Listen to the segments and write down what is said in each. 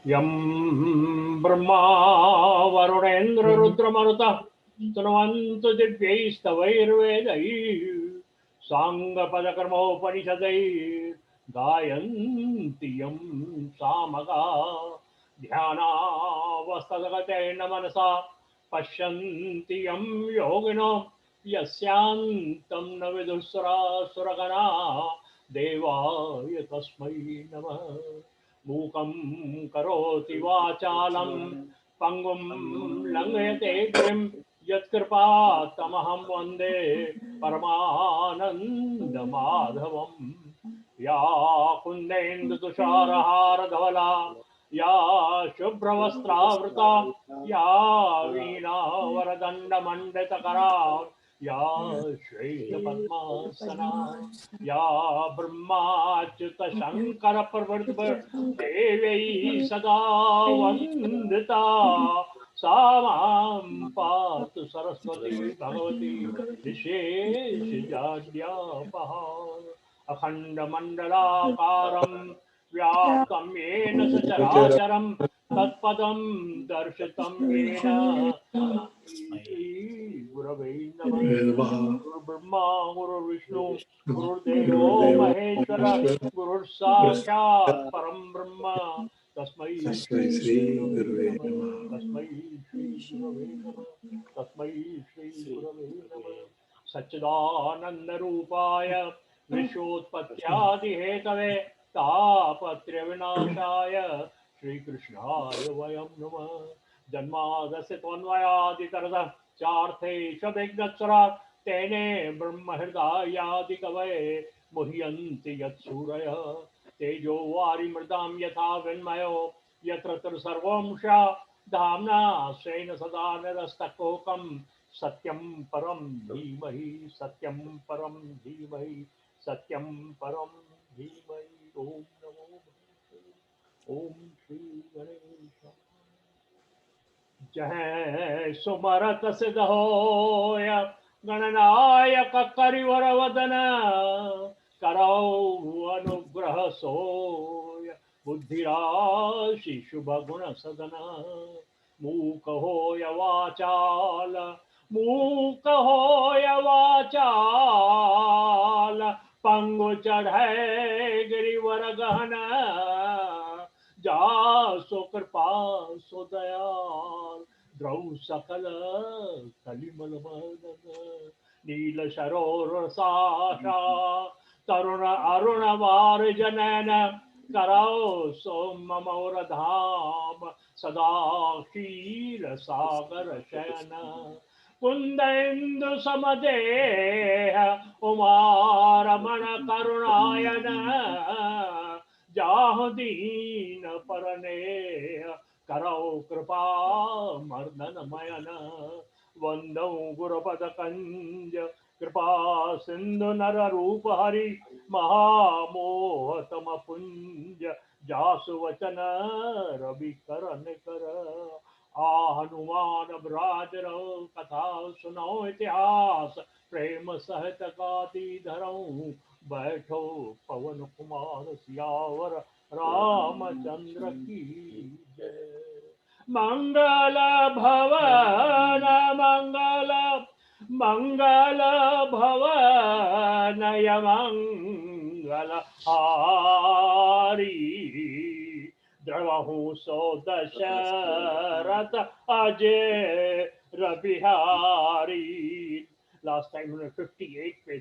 यं ब्रह्मा वरुणेन्द्र रुद्रमरुतः स्तुवन्तु दिव्यैस्तवैर्वेदैः साङ्गपदकर्मोपनिषदैर्गायन्ति यं सामगा ध्यानावस्थगतेन मनसा पश्यन्ति यं योगिनो यस्यान्तं न विदुःसुरासुरगणा देवाय तस्मै नमः। मूकं करोति वाचालं पंगुं लंघयते गिरिं यत्कृपातमहं वन्दे परमानन्दमाधवम्। या कुन्देन्दुतुषारहारधवला या शुभ्रवस्त्रावृता या वीणावरदण्डमण्डितकरा या श्वेतपद्मासना या ब्रह्माच्युतशङ्करप्रभृतिभिर्देवैः सदा वन्दिता सा मां पातु सरस्वती भगवती विशेषजाड्यापहा। अखण्डमण्डलाकारं व्याप्तं येन सचराचरं तत्पदं दर्शितं येन तस्मै गुरवे नमः। गुरुर्ब्रह्मा गुरुर्विष्णु गुरुर्देवो महेश्वर गुरुर्साक्षात् परं ब्रह्म तस्मै श्री गुरवे नमः। तस्मै श्री गुरवे नमः। तस्मै श्री गुरवे नमः। सच्चिदानंद रूपाय विश्वोत्पत्त्यादिहेतवे तापत्रय विनाशाय श्रीकृष्णाय वयं नमः। जन्मादस्य त्वन्मयादितरतः चार्थेष्वभिघ्नस्वराट् तेने ब्रह्महृदायादिकवये मुह्यन्ति यत्सूरयः तेजो वारिमृदां यथा विन्मयो यत्र सर्वं धाम्ना स्वेन सदा निरस्तकोकं सत्यं परं धीमहि सत्यं परं धीमहि सत्यं परं धीमहि। ओम नमो भगवते ओम श्री गणेशाय। जय सुमरत सिद्ध होय गणनायक करिवर वदन करौ अनुग्रह सोय बुद्धिराशि शुभ गुण सदन मूक होय वाचाल मूक होय वाचाल पंगु चढ़ै गिरिवर गहन जासो कृपा सो दयाल द्रौ सकल कलिमल मदन नील सरोर साशा तरुण अरुण वार जनन करौ सोममौर धाम सदा क्षीर सागर शयन कुंदेन्दु समदेह उमारमण करुणायन जाहु दीन परनेह करौ कृपा मर्दन मयन वंदौ गुरुपद कंज कृपा सिंधु नर रूप हरि महामोहतम पुंज जासु वचन रवि करन कर आ हनुमान ब्राज रहो कथा सुनो इतिहास प्रेम सहित गाती धरऊं बैठो पवन कुमार सियावर रामचंद्र की जय। मंगल भवन मंगल मंगल भवन मंगल हारी द्रवहु सो दशरथ अजय रबिहारी। लास्ट टाइम उन्होंने 58 पे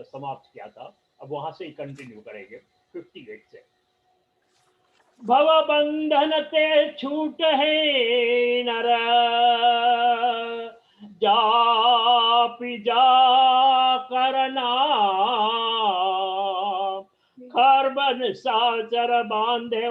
समाप्त किया था, अब वहां से ही कंटिन्यू करेंगे 58 से। भव बंधन ते छूट है नर जापि जा करना खरबन साचर बांधे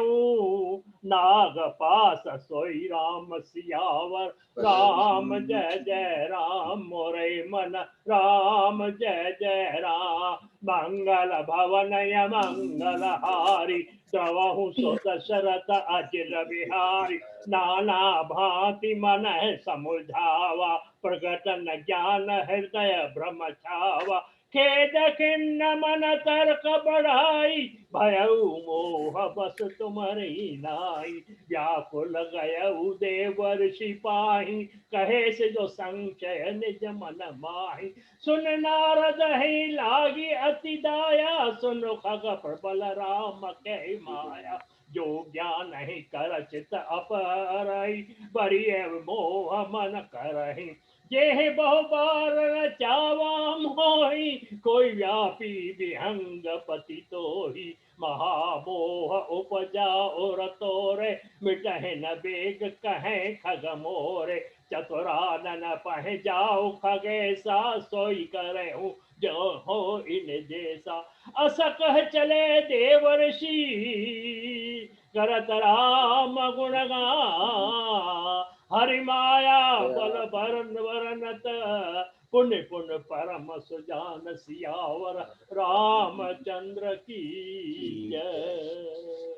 नाग पास सोई राम सियावर राम जय जय राम मोरे मन राम जय जय राम मंगल भवनय मंगल हारी द्रवहु सो दशरथ अजिर बिहारी नाना भांति मन समुझावा प्रकटन ज्ञान हृदय भ्रम छावा खेद खिन्न मन तर्क बढ़ाई, भयउ मोह बस तुम्हारी नाई। व्याकुल गयउ देवर सिपाही, कहे से जो संशय निज मन माही। सुन नारद ही लागी अति दाया, सुन खग प्रबल राम कह माया। जो ज्ञान ही कर चित अपहरई, बड़ी मोह मन करही। ये बहु बार रचावा मोहि, कोई व्यापी विहंग पति तोहि। महामोह उपजा और तोरे, मिटहि न बेग कहे खग मोरे। चतुरानन पह जाओ खगेसा, सोई करहु जो हो इन जैसा। अस कह चले देवर्षि, करत राम गुणगान। हरि माया बल भरन वरनत, पुण्य पुण्य परम सुजान। सियावर रामचंद्र की जय।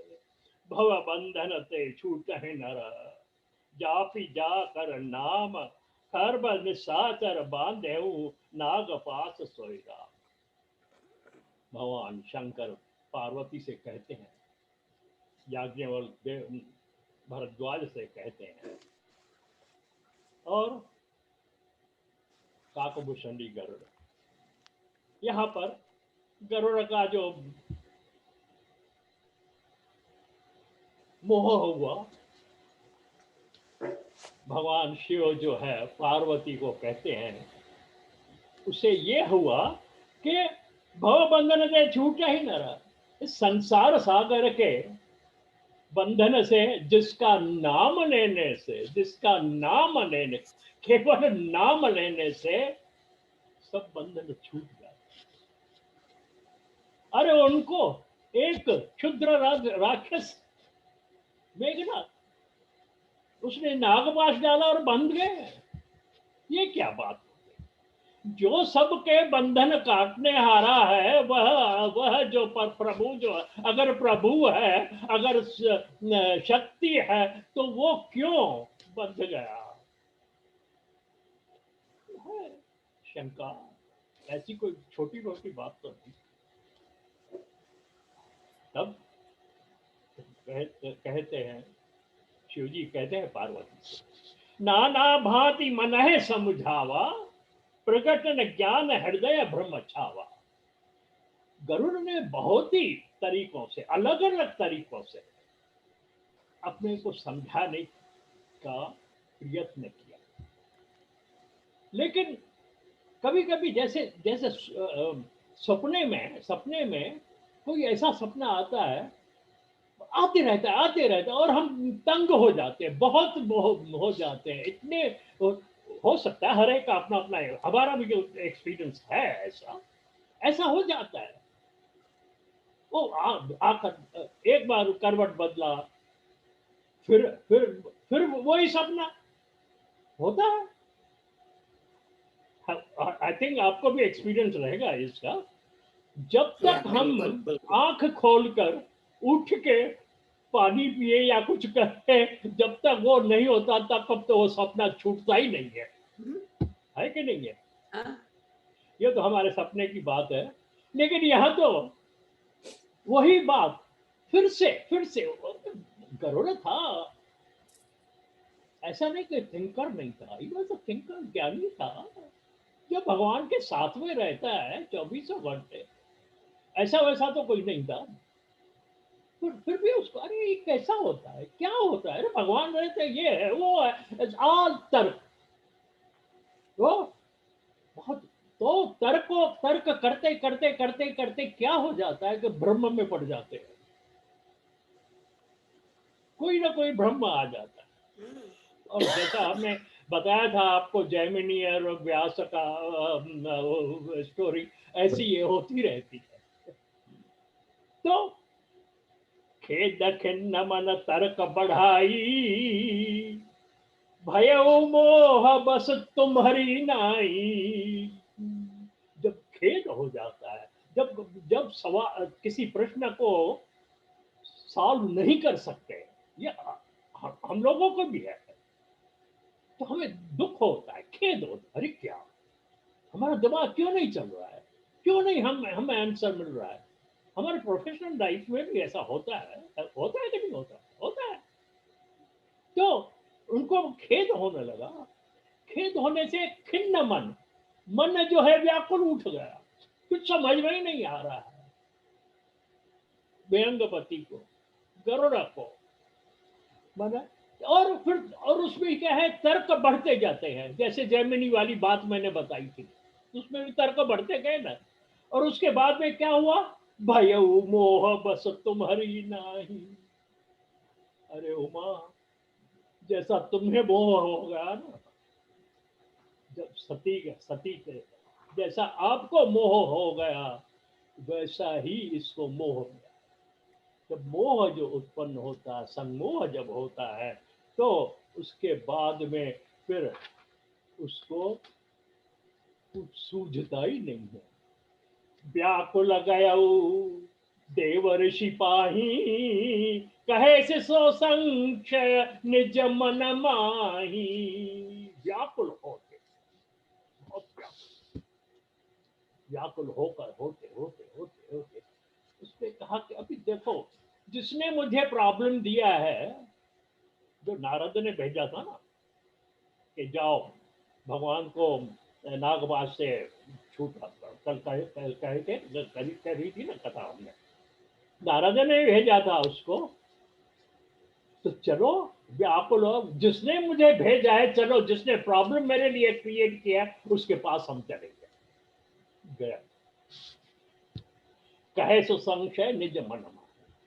भव बंधन ते छूटहि नर, जापि जाकर नाम। खर्ब निशाचर बांधेऊ, नाग पास सोई राम। भगवान शंकर पार्वती से कहते हैं, याज्ञवल्क देव भरद्वाज से कहते हैं, और काकभूषणी गरुड़। यहाँ पर गरुड़ का जो मोह हुआ, भगवान शिव जो है पार्वती को कहते हैं, उसे ये हुआ कि भव बंधन से छूटा ही न रहा। इस संसार सागर के बंधन से, जिसका नाम लेने से, जिसका नाम लेने, केवल नाम लेने से सब बंधन छूट जाते। अरे उनको एक क्षुद्र राक्षस मेघनाथ, उसने नागपाश डाला और बंध गए। ये क्या बात? जो सबके बंधन काटने हारा है, वह जो प्रभु जो है, अगर प्रभु है, अगर शक्ति है, तो वो क्यों बंध गया? है शंका, ऐसी कोई छोटी मोटी बात तो नहीं। तब कहते हैं, शिव जी कहते हैं पार्वती से, नाना भांति मन है समझावा, प्रकट न ज्ञान हृदय भ्रम छावा। गरुड़ ने बहुत ही तरीकों से, अलग अलग तरीकों से अपने को समझाने का प्रयत्न किया, लेकिन कभी कभी जैसे जैसे सपने में कोई ऐसा सपना आता है, आते रहता है और हम तंग हो जाते हैं, बहुत हो जाते हैं। इतने हो सकता है, हर एक का अपना अपना है, हमारा भी जो एक्सपीरियंस है ऐसा हो जाता है। वो आकर एक बार करवट बदला, फिर वही सपना होता है। आई थिंक आपको भी एक्सपीरियंस रहेगा इसका। जब तक हम आंख खोलकर उठ के पानी पिए या कुछ करें, जब तक वो नहीं होता तब तो वो सपना छूटता ही नहीं है कि नहीं है? ये तो हमारे सपने की बात है, लेकिन यहाँ तो वही बात फिर से गरुड़ था। ऐसा नहीं कि थिंकर नहीं था, ये तो थिंकर ज्ञानी था, जो भगवान के साथ में रहता है 24 घंटे। ऐसा वैसा तो कोई नहीं था। फिर भी उसको, अरे ये कैसा होता है, क्या होता है? अरे भगवान रहते, ये है वो है, ऑल तर्क। वो बहुत, तो तर्क करते क्या हो जाता है कि ब्रह्म में पड़ जाते हैं, कोई ना कोई ब्रह्म आ जाता है। और जैसा हमने बताया था आपको, जैमिनी और व्यास का स्टोरी ऐसी ये होती रहती है। तो खेद खिन्न मन तर्क बढ़ाई, भयउ मोह बस तुम्हारी नाई। जब खेद हो जाता है, जब जब सवाल, किसी प्रश्न को सॉल्व नहीं कर सकते, ये हम लोगों को भी है, तो हमें दुख होता है, खेद होता है, अरे क्या हमारा दिमाग क्यों नहीं चल रहा है? क्यों नहीं हम आंसर मिल रहा है? हमारे प्रोफेशनल लाइफ में भी ऐसा होता है कि नहीं होता? होता है। तो उनको खेद होने लगा। खेद होने से खिन्न मन जो है व्याकुल उठ गया। कुछ समझ में ही नहीं आ रहा है। व्यंगपति को, गरुड़ को, माना। और उसमें क्या है, तर्क बढ़ते जाते हैं। जैसे जैमिनी वाली बात मैंने बताई थी, उसमें भी तर्क बढ़ते गए ना। और उसके बाद में क्या हुआ? भयउ मोह बस तुम्हारी नाही। अरे उमा, जैसा तुम्हें मोह हो गया ना, जब सती के जैसा आपको मोह हो गया, वैसा ही इसको मोह हो गया। जब मोह जो उत्पन्न होता है, संमोह जब होता है, तो उसके बाद में फिर उसको कुछ सूझता ही नहीं है। व्याकुल गयऊ देवर सिपाही, कहे से सो संशय निज मन माही। व्याकुल होते, बहुत व्याकुल होकर होते होते होते होते उसने कहा कि अभी देखो, जिसने मुझे प्रॉब्लम दिया है, जो नारद ने भेजा था ना, कि जाओ भगवान को नागवास से छूटा, कल कह के करी थी ना कथा हमने। नारद ने भेजा था उसको, तो चलो व्याकुल हो, जिसने मुझे भेजा है, चलो जिसने प्रॉब्लम मेरे लिए क्रिएट किया उसके पास हम चलेंगे। गया, कहे सो संशय निज मन में।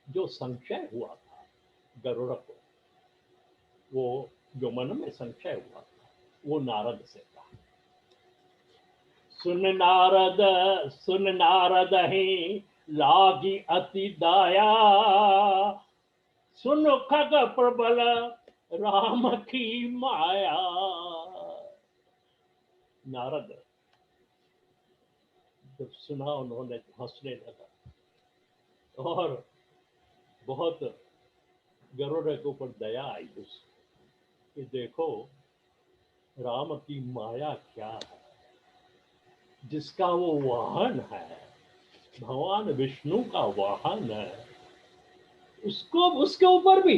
जो संशय हुआ था गरुड़ को, वो जो मन में संशय हुआ था, वो नारद से था। सुन नारद ही लागी अति दया, सुन खग प्रबल राम की माया। नारद जब सुना उन्होंने तो हंसने लगा, और बहुत गरुड़ के ऊपर दया आई उस कि देखो राम की माया क्या है, जिसका वो वाहन है, भगवान विष्णु का वाहन है, उसको उसके ऊपर भी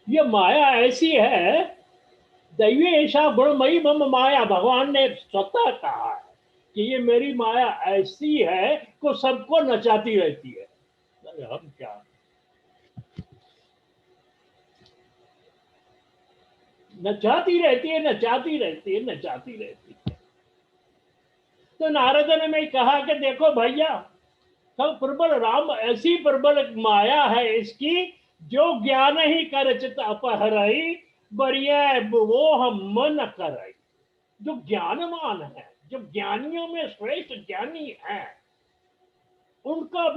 ये माया ऐसी है। दैवी ऐसा गुणमयी मम माया, भगवान ने स्वतः कहा है कि ये मेरी माया ऐसी है को सबको नचाती रहती है। अरे हम क्या, नचाती रहती है, नचाती रहती है, नचाती रहती है। तो नारद ने मैं कहा कि देखो भैया, सब प्रबल राम, ऐसी प्रबल माया है इसकी, जो ज्ञान ही कर चित अपहरई, बरिया वो हम मन करई। जो ज्ञानमान है, जो ज्ञानियों में श्रेष्ठ ज्ञानी है, उनका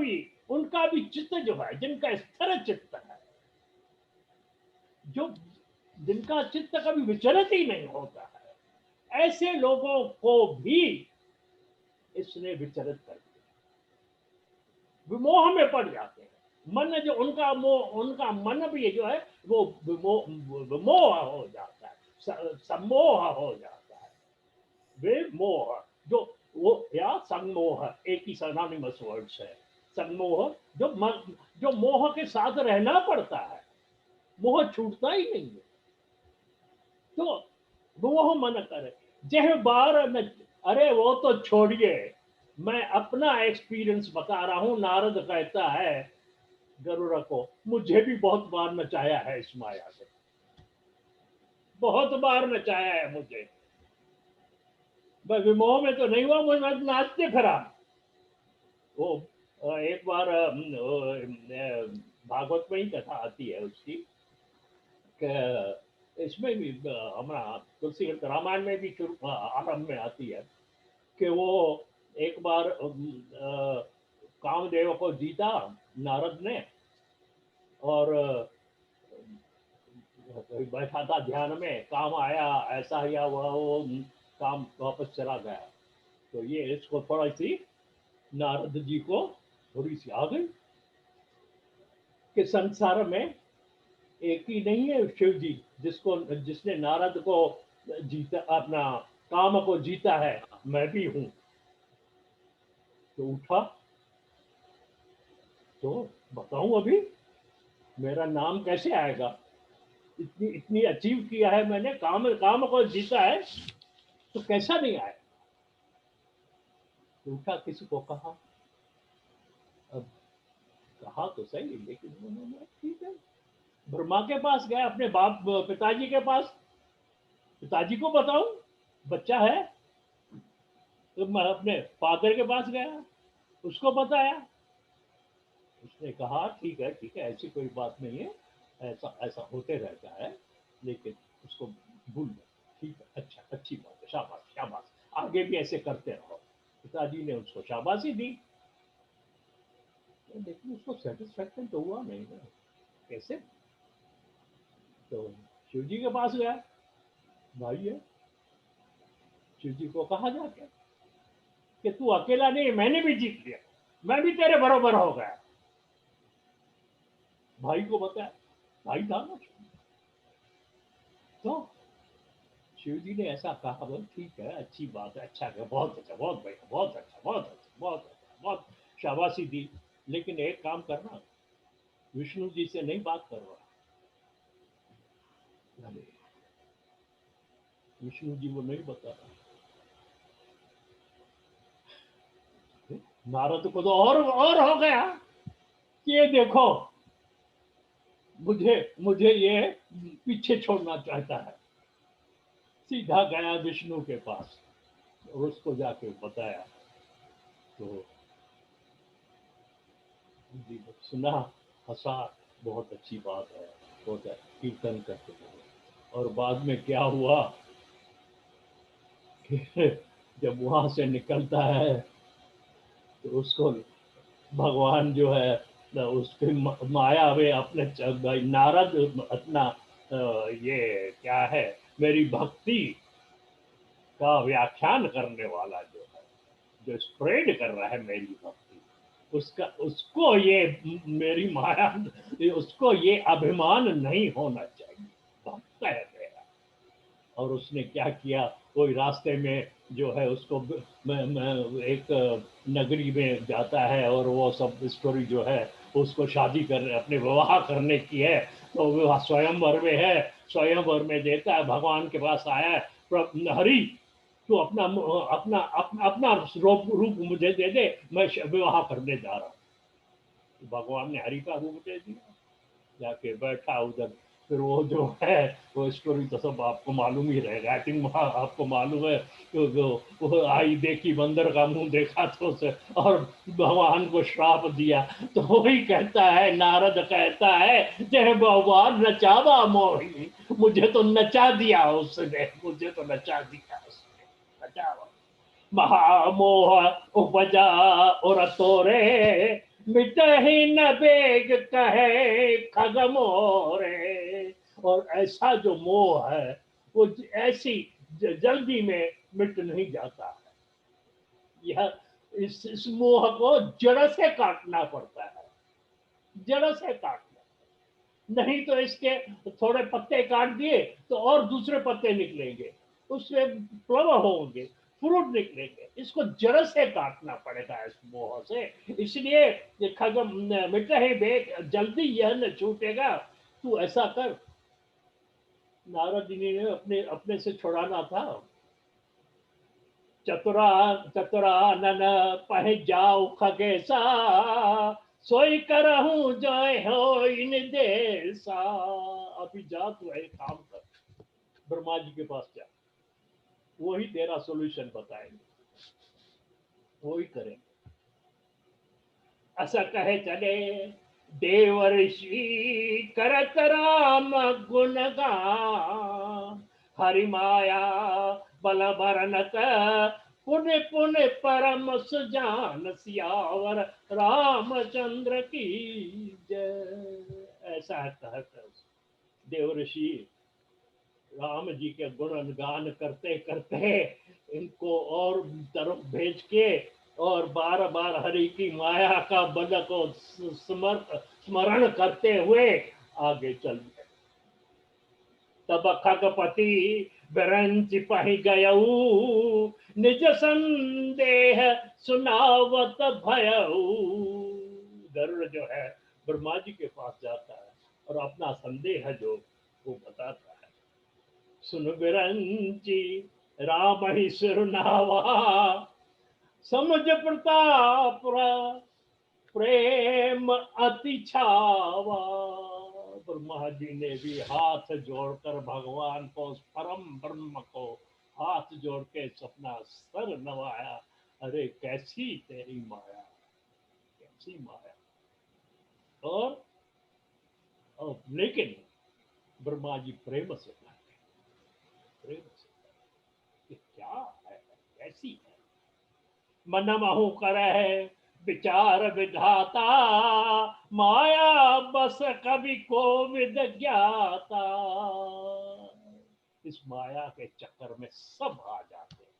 भी चित्त जो है, जिनका स्थिर चित्त है, जो जिनका चित्त कभी विचलित ही नहीं होता है, ऐसे लोगों को भी इसने विचलित कर दिया। विमोह में पड़ जाते हैं। मन जो उनका मोह, उनका मन भी जो है वो विमोह हो जाता है, सम्मोह हो जाता है। विमोह, जो वो या संगमोह, एक ही सिनोनिमस वर्ड्स है। संगमोह, जो मोह के साथ रहना पड़ता है, मोह छूटता ही नहीं है। तो मोह मन करे जह बार न, अरे वो तो छोड़िए, मैं अपना एक्सपीरियंस बता रहा हूं। नारद कहता है गरुड़ को, मुझे भी बहुत बार नचाया है इस माया से, बहुत बार नचाया है मुझे। मैं विमोह में तो नहीं हुआ, मुझे नाचते फिरा। वो एक बार भागवत में ही कथा आती है उसकी, कि इसमें भी हमारा तुलसी रामायण में भी शुरू आरंभ में आती है कि वो एक बार कामदेव को जीता नारद ने, और बैठा था ध्यान में, काम आया, ऐसा या वो काम वापस चला गया। तो ये इसको थोड़ी सी, नारद जी को थोड़ी सी आ गई कि संसार में एक ही नहीं है शिव जी, जिसने नारद को जीता, अपना काम को जीता है, मैं भी हूं। तो उठा, तो बताऊं अभी मेरा नाम कैसे आएगा? इतनी इतनी अचीव किया है मैंने, काम काम को जीता है, तो कैसा नहीं आया? तो उठा, किसी को कहा, अब कहा तो सही, लेकिन उन्होंने ठीक है, ब्रह्मा के पास गया, अपने बाप पिताजी के पास, पिताजी को बताऊं बच्चा है, तो मैं अपने फादर के पास गया, उसको बताया, उसने कहा ठीक है ठीक है, ऐसी कोई बात नहीं है, ऐसा ऐसा होते रहता है, लेकिन उसको भूल मत, ठीक है, अच्छा, अच्छी बात है, शाबाश शाबाश, आगे भी ऐसे करते रहो। पिताजी ने उसको शाबाशी दी, लेकिन उसको सेटिस्फेक्शन तो हुआ नहीं ना, कैसे? तो शिव जी के पास गया, भाई है, शिव जी को कहा जाके कि तू अकेला नहीं, मैंने भी जीत लिया, मैं भी तेरे बराबर हो गया। भाई को बताया, भाई था ना, तो शिव जी ने ऐसा कहा, बोल ठीक है, अच्छी बात है, अच्छा है, बहुत अच्छा, बहुत बढ़िया, बहुत अच्छा, बहुत अच्छा, बहुत अच्छा, बहुत शाबाशी दी, लेकिन एक काम करना, विष्णु जी से नहीं बात करवा। अरे, विष्णु जी वो नहीं बता रहा। नारद को तो और हो गया कि ये देखो, मुझे मुझे ये पीछे छोड़ना चाहता है। सीधा गया विष्णु के पास और उसको जाके बताया, तो जी सुना, हंसा, बहुत अच्छी बात है, बहुत है, कीर्तन करते रहो। और बाद में क्या हुआ कि जब वहां से निकलता है, तो उसको भगवान जो है उसकी माया में अपने भाई नारद अपना ये क्या है, मेरी भक्ति का व्याख्यान करने वाला जो है, जो स्प्रेड कर रहा है मेरी भक्ति, उसका उसको ये मेरी माया, उसको ये अभिमान नहीं होना चाहिए, भक्त है मेरा। और उसने क्या किया, कोई रास्ते में जो है उसको एक नगरी में जाता है, और वो सब स्टोरी जो है, उसको शादी कर अपने विवाह करने की है, तो विवाह स्वयंवर में है, स्वयंवर में देता है, भगवान के पास आया है, हरि तू अपना अपना अपना अपना रूप मुझे दे दे, मैं विवाह करने जा रहा हूँ। भगवान ने हरि का रूप दे दिया, जाके बैठा उधर। फिर वो जो है, वो स्टोरी तो सब आपको मालूम ही रहेगा, आई थिंक आपको मालूम है, तो वो आई देखी बंदर का मुंह देखा तो उसे, और भगवान को श्राप दिया। तो वही कहता है, नारद कहता है, जय भगवान नचावा मोही, मुझे तो नचा दिया उसने, मुझे तो नचा दिया उसने, नचावा महामोह उपजा और तोरे, मिटहि न बेग कहे खग मोरे। और ऐसा जो मोह है, वो ऐसी जल्दी में मिट नहीं जाता है। यह इस मोह को जड़ से काटना पड़ता है, जड़ से काटना, नहीं तो इसके थोड़े पत्ते काट दिए तो और दूसरे पत्ते निकलेंगे, उससे फ्लावर होंगे, फ्रूट निकलेंगे, इसको जड़ से काटना पड़ेगा इस मोह से। इसलिए ये खगम मिटा ही बेग, जल्दी यह न छूटेगा, तू ऐसा कर। नारद जी ने अपने अपने से छुड़ाना था। चतुरा चतुरा नन पह जाओ खगेसा, सोई करहूं जय हो इन देसा। अभी जा, तू एक काम कर, ब्रह्मा जी के पास जा, वही तेरा सोल्यूशन बताएंगे, वही करेंगे। ऐसा कहे चले देव ऋषि करत राम गुणगान, हरि माया बल बरनत पुण्य पुण्य परम सुजान, सियावर रामचंद्र की जय। ऐसा कहकर देव ऋषि राम जी के गुणगान करते करते इनको और तरफ भेज के, और बार बार हरि की माया का बल को स्मरण करते हुए आगे चल गए। तब खगपति बिरंच पहि गयऊ, निज संदेह सुनावत भयऊ। गरुड़ जो है ब्रह्मा जी के पास जाता है और अपना संदेह जो वो बताता है। सुन बिरंची राम ही सिरनावा, समझ प्रताप प्रेम अति छावा। ब्रह्मा जी ने भी हाथ जोड़कर भगवान को, उस परम ब्रह्म को हाथ जोड़ के अपना सर नवाया। अरे कैसी तेरी माया, कैसी माया। और, लेकिन ब्रह्मा जी प्रेम से कहते, प्रेम से कि क्या है, कैसी है। मन महु करह विचार विधाता, माया बस कवि को विद ज्ञाता। इस माया के चक्कर में सब आ जाते हैं।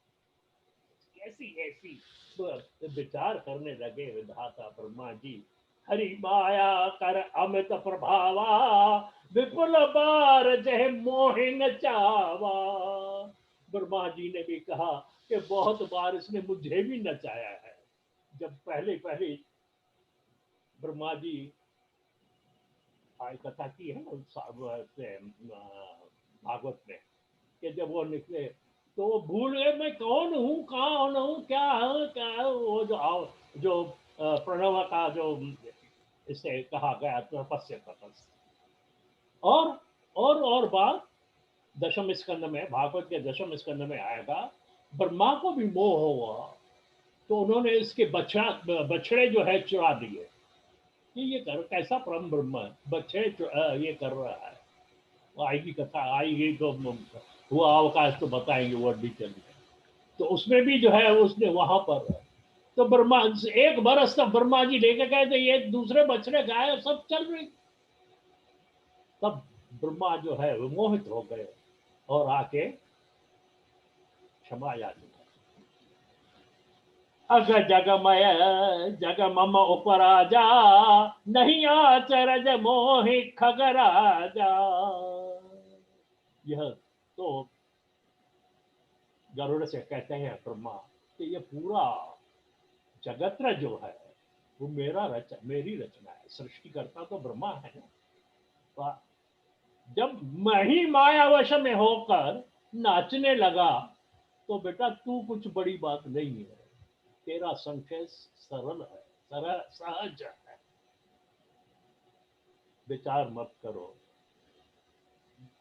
कैसी ऐसी तो विचार करने लगे विधाता ब्रह्मा जी। हरि माया कर अमित प्रभावा, विपुल बार जह मोहिन चावा। ब्रह्मा जी ने भी कहा कि बहुत बार इसने मुझे भी नचाया है। जब पहले पहले ब्रह्मा जी कथा की है ना भागवत में, कि जब वो निकले तो वो भूल गए मैं कौन हूँ, कौन हूँ, क्या है, क्या है। वो जो प्रणव का जो इसे कहा गया तपस्या तपस्या। और बात दशम स्कंद में, भागवत के दशम स्कंद में आएगा, ब्रह्मा को भी मोह हुआ तो उन्होंने इसके बछड़े जो है चुरा दिए कि ये कर कैसा परम ब्रह्म है, बच्चे ये कर रहा है। आएगी कथा, आएगी तो वो अवकाश तो बताएंगे वो डिटेल में। तो उसमें भी जो है उसने वहां पर तो ब्रह्मा एक बरस तक ब्रह्मा जी लेके गए थे, ये दूसरे बछड़े गाय सब चल रही। तब ब्रह्मा जो है वो मोहित हो गए और आके क्षमा याचना। अग जगमय जग मम उपराजा, नहीं आचरज मोहि खगराजा। यह तो गरुड़ से कहते हैं ब्रह्मा कि ये पूरा जगत जो है वो मेरी रचना है, सृष्टिकर्ता तो ब्रह्मा है ना। तो जब मैं ही मायावश में होकर नाचने लगा तो बेटा तू कुछ बड़ी बात नहीं है, तेरा संकेत सरल है, सरल सहज है, विचार मत करो।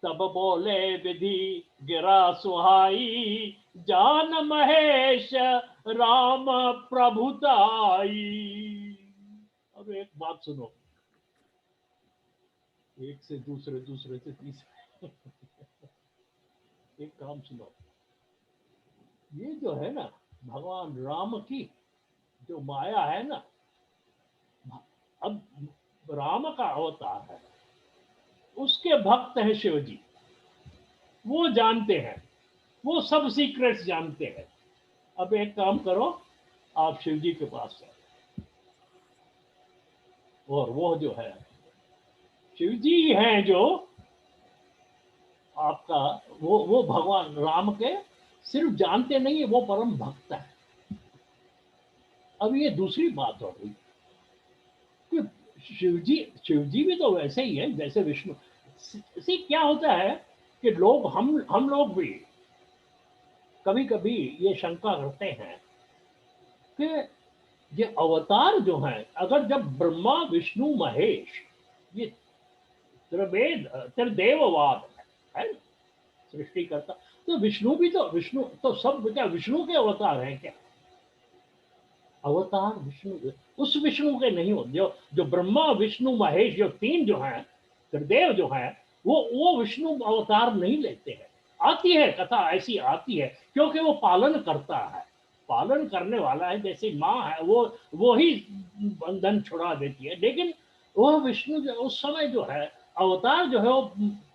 तब बोले विधि गिरा सुहाई, जान महेश राम प्रभुताई। अब एक बात सुनो, एक से दूसरे, दूसरे से तीसरे एक काम सुनो। ये जो है ना भगवान राम की जो माया है ना, अब राम का अवतार है, उसके भक्त हैं शिव जी, वो जानते हैं, वो सब सीक्रेट्स जानते हैं। अब एक काम करो, आप शिव जी के पास जाओ और वो जो है शिव जी हैं जो आपका वो भगवान राम के सिर्फ जानते नहीं है, वो परम भक्त है। अब ये दूसरी बात हो गई कि शिव जी भी तो वैसे ही है जैसे विष्णु। सी क्या होता है कि लोग हम लोग भी कभी कभी ये शंका करते हैं कि ये अवतार जो है, अगर जब ब्रह्मा विष्णु महेश ये त्रिवेद त्रिदेववाद है सृष्टि करता, तो विष्णु तो सब क्या विष्णु के अवतार हैं क्या? अवतार विष्णु उस विष्णु के नहीं होते जो ब्रह्मा विष्णु महेश जो तीन जो हैं त्रिदेव जो हैं, वो विष्णु अवतार नहीं लेते हैं। आती है कथा ऐसी आती है क्योंकि वो पालन करता है, पालन करने वाला है, जैसे माँ है वो ही बंधन छुड़ा देती है। लेकिन वो विष्णु जो उस समय जो है अवतार जो है वो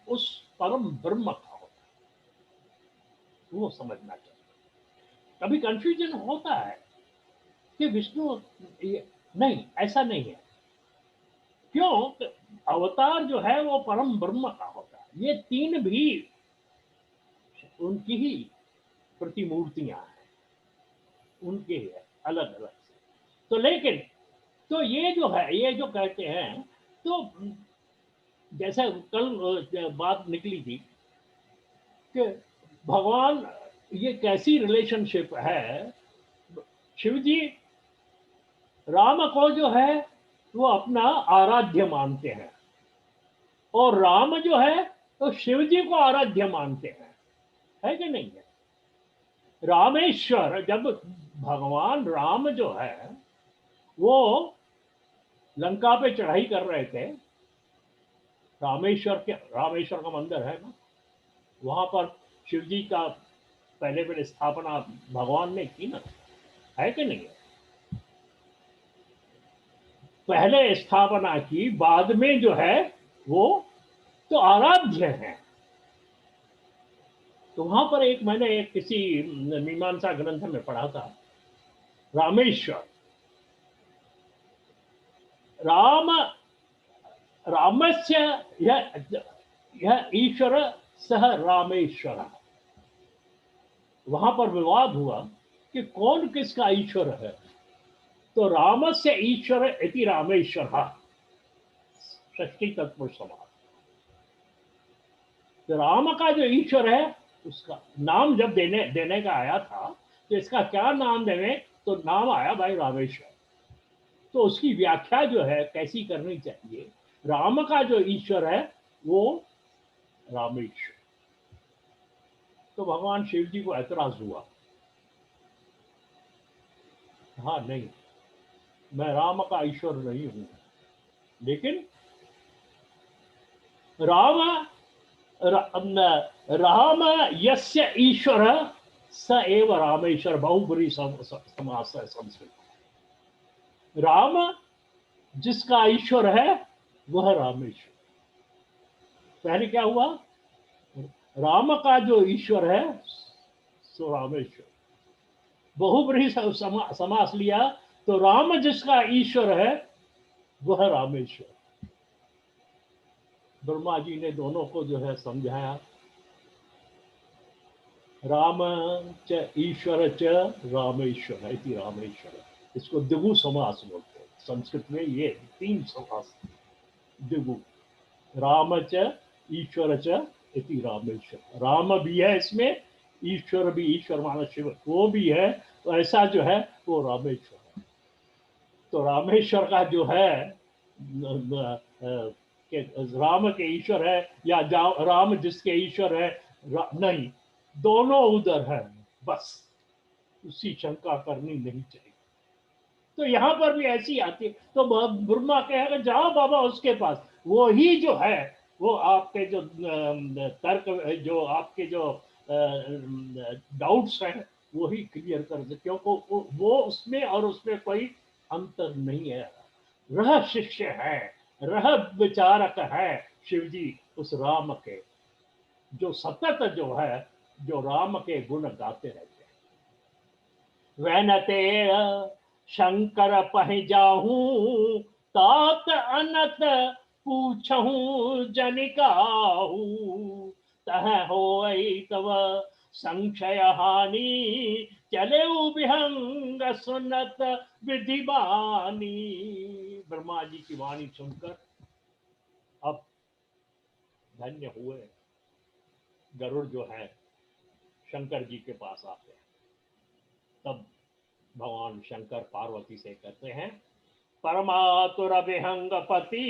उस परम ब्रह्म का होता है, वो समझना चाहिए। कभी कंफ्यूजन होता है कि विष्णु नहीं, ऐसा नहीं है। क्यों? अवतार जो है वो परम ब्रह्म का होता है, ये तीन भी उनकी ही प्रतिमूर्तियां हैं, उनके ही है, अलग अलग से। तो लेकिन तो ये जो है, ये जो कहते हैं, तो जैसे कल बात निकली थी कि भगवान, ये कैसी रिलेशनशिप है, शिव जी राम को जो है वो अपना आराध्य मानते हैं, और राम जो है तो शिव जी को आराध्य मानते हैं, है कि नहीं है? रामेश्वर, जब भगवान राम जो है वो लंका पे चढ़ाई कर रहे थे, रामेश्वर का मंदिर है ना, वहां पर शिव जी का पहले पहले स्थापना भगवान ने की ना, है कि नहीं है? पहले स्थापना की, बाद में जो है वो तो आराध्य है। तो वहां पर एक मैंने एक किसी मीमांसा ग्रंथ में पढ़ा था, रामेश्वर, राम, रामस्य यह यह ईश्वर सह रामेश्वर। वहां पर विवाद हुआ कि कौन किसका ईश्वर है, तो रामस्य ईश्वर इति रामेश्वर, षष्ठी तत्पुरुष समास। तो राम का जो ईश्वर है उसका नाम जब देने देने का आया था, तो इसका क्या नाम देने, तो नाम आया भाई रामेश्वर। तो उसकी व्याख्या जो है कैसी करनी चाहिए, राम का जो ईश्वर है वो रामेश्वर। तो भगवान शिव जी को ऐतराज हुआ, हाँ नहीं, मैं राम का ईश्वर नहीं हूं, लेकिन राम राम यस्य ईश्वर स एव रामेश्वर, बहुबरी समास है संस्कृत। राम जिसका ईश्वर है वह रामेश्वर। पहले क्या हुआ, राम का जो ईश्वर है सो रामेश्वर, बहुब्रीहि समास लिया, तो राम जिसका ईश्वर है वह रामेश्वर। ब्रह्मा जी ने दोनों को जो है समझाया, राम च ईश्वर च रामेश्वर इति रामेश्वर। इसको दिगु समास बोलते हैं संस्कृत में, ये तीन समास दिगु, राम च ईश्वर च इति रामेश्वर। राम भी है इसमें, ईश्वर भी, ईश्वर माना शिव, वो भी है, तो ऐसा जो है वो रामेश्वर है। तो रामेश्वर का जो है कि राम के ईश्वर है या राम जिसके ईश्वर है, नहीं, दोनों उधर है, बस उसी शंका करनी नहीं चाहिए। तो यहां पर भी ऐसी आती है, तो ब्रह्मा कहेगा जाओ बाबा उसके पास, वो ही जो है वो आपके जो तर्क, जो आपके जो डाउट्स हैं वो ही क्लियर कर दे, क्योंकि वो उसमें और उसमें कोई अंतर नहीं है। रह शिष्य है, रह विचारक है शिव जी उस राम के, जो सतत जो है, जो राम के गुण गाते रहते हैं। वैनते शंकर पह जाहू, तात अनत पूछहू जनिकाहू, तह हो तव संशय हानि, चले विहंग सुनत विधि बानी। ब्रह्मा जी की वाणी सुनकर अब धन्य हुए, गरुड़ जो है शंकर जी के पास आते हैं। तब भगवान शंकर पार्वती से कहते हैं, परमातुर विहंग पति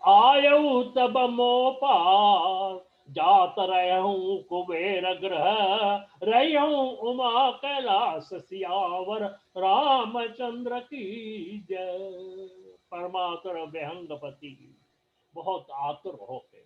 आयु तब मोपार, जात रहूं कुबेर ग्रह, रहूं उमा कैलाश सियावर, रामचंद्र की जय। परमातुर विहंग पति, बहुत आतुर होते,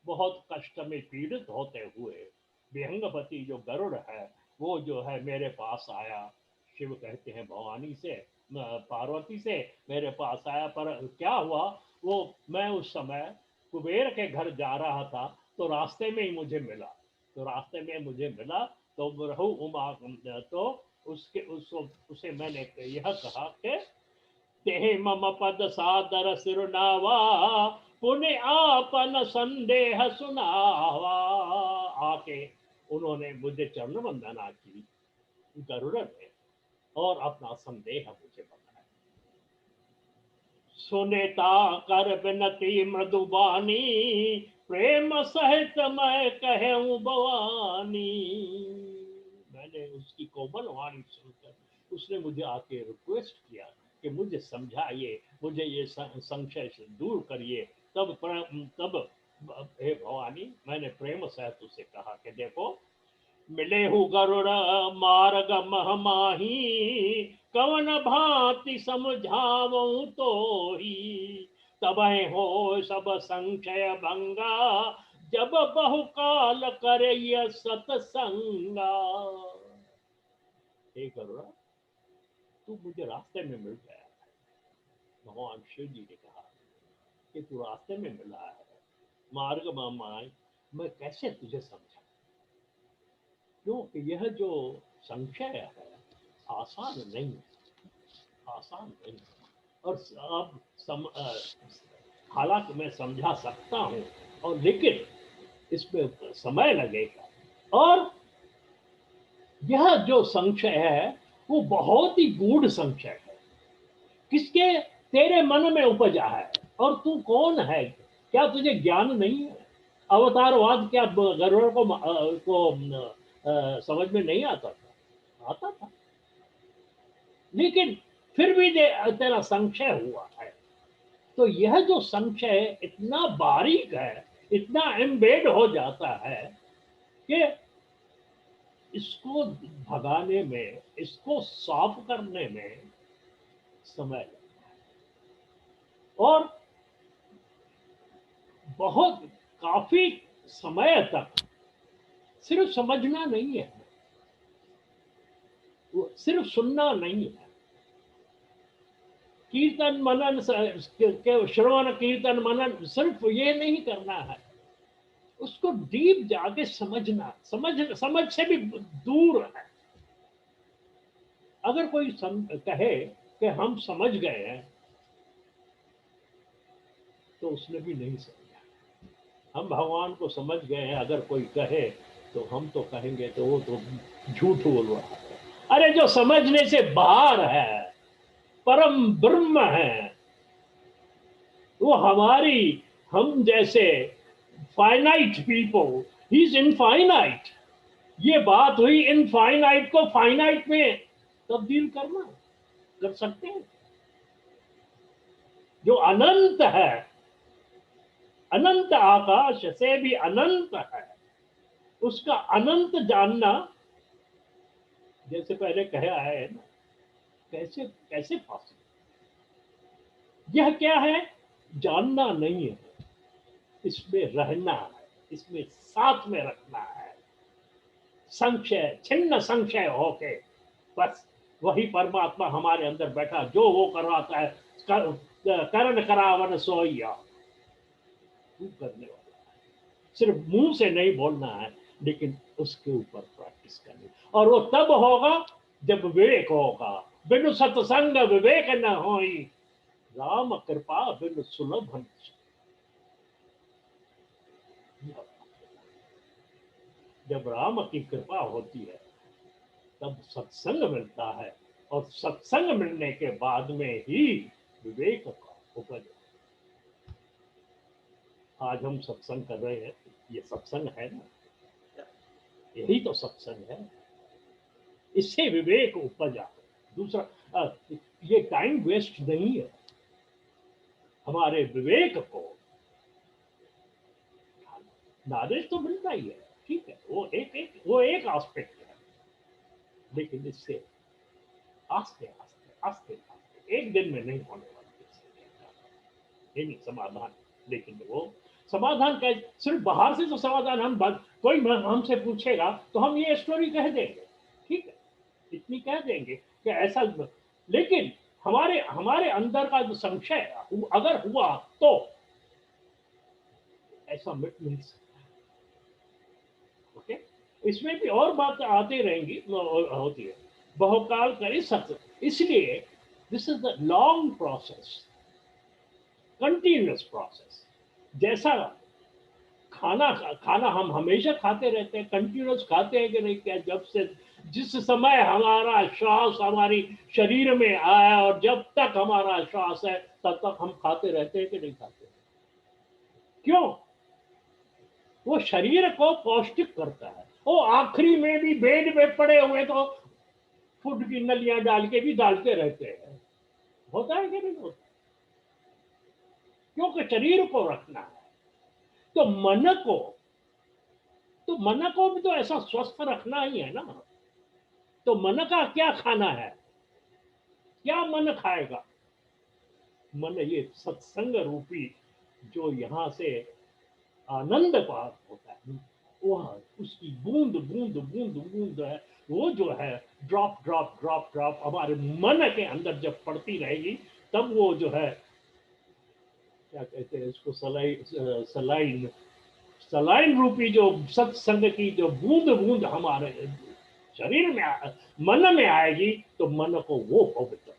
बहुत कष्ट में पीड़ित होते हुए विहंगपति जो गरुड़ है वो जो है मेरे पास आया। शिव कहते हैं भवानी से, पार्वती से, मेरे पास आया, पर क्या हुआ, वो मैं उस समय कुबेर के घर जा रहा था, तो रास्ते में ही मुझे मिला, तो रास्ते में मुझे मिला, तो रहु उमा, तो उसके उसे मैंने यह कहा कि तेह मम पद सादर सिरुनावा, पुण्य आपन संदेह सुनावा। आके उन्होंने मुझे चरण वंदना की गरुड़ ने और अपना संदेह मुझे बताया। सुनेता कर विनती मृदुबानी, प्रेम सहित मैं कहूं भवानी। मैंने उसकी कोमल वाणी सुनकर उसने मुझे आके रिक्वेस्ट किया कि मुझे समझाइए, मुझे ये संशय से दूर करिए। तब हे भवानी, मैंने प्रेम सहित उसे कहा कि देखो, मिले हु गरुड़ मार्ग महमाही, कवन भांति समझावऊं तो ही। तब हो सब संशय भंगा, जब बहुकाल करे यह सतसंगा। हे गरुड़ा, तू मुझे रास्ते में मिल गया। भगवान शिव जी ने कहा कि तू रास्ते में मिला है, मार्ग महमाही, मैं कैसे तुझे समझा, क्योंकि यह जो संशय है आसान नहीं है, आसान नहीं। और अब हालांकि मैं समझा सकता हूँ, और लेकिन इसमें समय लगेगा। और यह जो संशय है वो बहुत ही गूढ़ संशय है। किसके? तेरे मन में उपजा है। और तू कौन है? क्या तुझे ज्ञान नहीं है? अवतारवाद क्या गरुड़ को समझ में नहीं आता था? आता था, लेकिन फिर भी तेरा संशय हुआ है। तो यह जो संशय इतना बारीक है, इतना एम्बेड हो जाता है कि इसको भगाने में, इसको साफ करने में समय लगता है। और बहुत काफी समय तक सिर्फ समझना नहीं है, सिर्फ सुनना नहीं है। कीर्तन मनन के श्रवण कीर्तन मनन सिर्फ ये नहीं करना है, उसको डीप जाके समझना। समझ से भी दूर है। अगर कोई कहे कि हम समझ गए हैं, तो उसने भी नहीं समझा। हम भगवान को समझ गए हैं अगर कोई कहे, तो हम तो कहेंगे तो वो तो झूठ बोल रहा है। अरे जो समझने से बाहर है, परम ब्रह्म है, वो हम जैसे finite people, he is infinite. ये बात हुई इनफाइनाइट को फाइनाइट में तब्दील करना, कर सकते हैं। जो अनंत है, अनंत आकाश से भी अनंत है, उसका अनंत जानना, जैसे पहले कहा है ना, कैसे कैसे पॉसिबल? यह क्या है? जानना नहीं है, इसमें रहना है, इसमें साथ में रखना है। संशय, छिन्न संशय होके बस वही परमात्मा हमारे अंदर बैठा, जो वो करवाता है। करण करावन सोइया, तू करने वाला है। सिर्फ मुंह से नहीं बोलना है, लेकिन उसके ऊपर प्रैक्टिस करनी। और वो तब होगा जब विवेक होगा। बिनु सत्संग विवेक न होई, राम कृपा बिनु सुलभ। जब राम की कृपा होती है तब सत्संग मिलता है, और सत्संग मिलने के बाद में ही विवेक का उपज। आज हम सत्संग कर रहे हैं, ये सत्संग है ना, यही तो सत्संग है। इससे विवेक उपजा। दूसरा, ये टाइम वेस्ट नहीं है। हमारे विवेक को, नॉलेज तो मिलता ही है, ठीक है, वो एक एस्पेक्ट है। लेकिन इससे आस्ते आस्ते आस्ते आस्ते, एक दिन में नहीं होने वाला नहीं समाधान। लेकिन वो समाधान का सिर्फ बाहर से तो समाधान, हम कोई हमसे पूछेगा तो हम ये स्टोरी कह देंगे, ठीक है, इतनी कह देंगे कि ऐसा। लेकिन हमारे हमारे अंदर का जो संशय अगर हुआ तो ऐसा मिट नहीं सकता। ओके, इसमें भी और बात आती रहेंगी, होती है। बहुकाल करे सत्य, इसलिए this is the long process, continuous process. जैसा खाना खाना हम हमेशा खाते रहते हैं, कंटिन्यूस खाते हैं कि नहीं, क्या जब से जिस समय हमारा श्वास हमारी शरीर में आया और जब तक हमारा श्वास है तब तक हम खाते रहते हैं कि नहीं खाते? क्यों? वो शरीर को पौष्टिक करता है। वो आखिरी में भी बेड में पड़े हुए तो फूड की नलियां डाल के भी डालते रहते हैं। होता है कि नहीं होता? क्योंकि शरीर को रखना है। तो मन को भी तो ऐसा स्वस्थ रखना ही है ना। तो मन का क्या खाना है? क्या मन खाएगा? मन ये सत्संग रूपी जो यहाँ से आनंद पार होता है, वह उसकी बूंद बूंद बूंद बूंद है, वो जो है ड्रॉप ड्रॉप ड्रॉप ड्रॉप हमारे मन के अंदर जब पड़ती रहेगी, तब वो जो है क्या कहते हैं इसको, सलाइन सलाइन रूपी जो सत्संग की जो बूंद बूंद हमारे शरीर में मन में आएगी, तो मन को वो पवित्र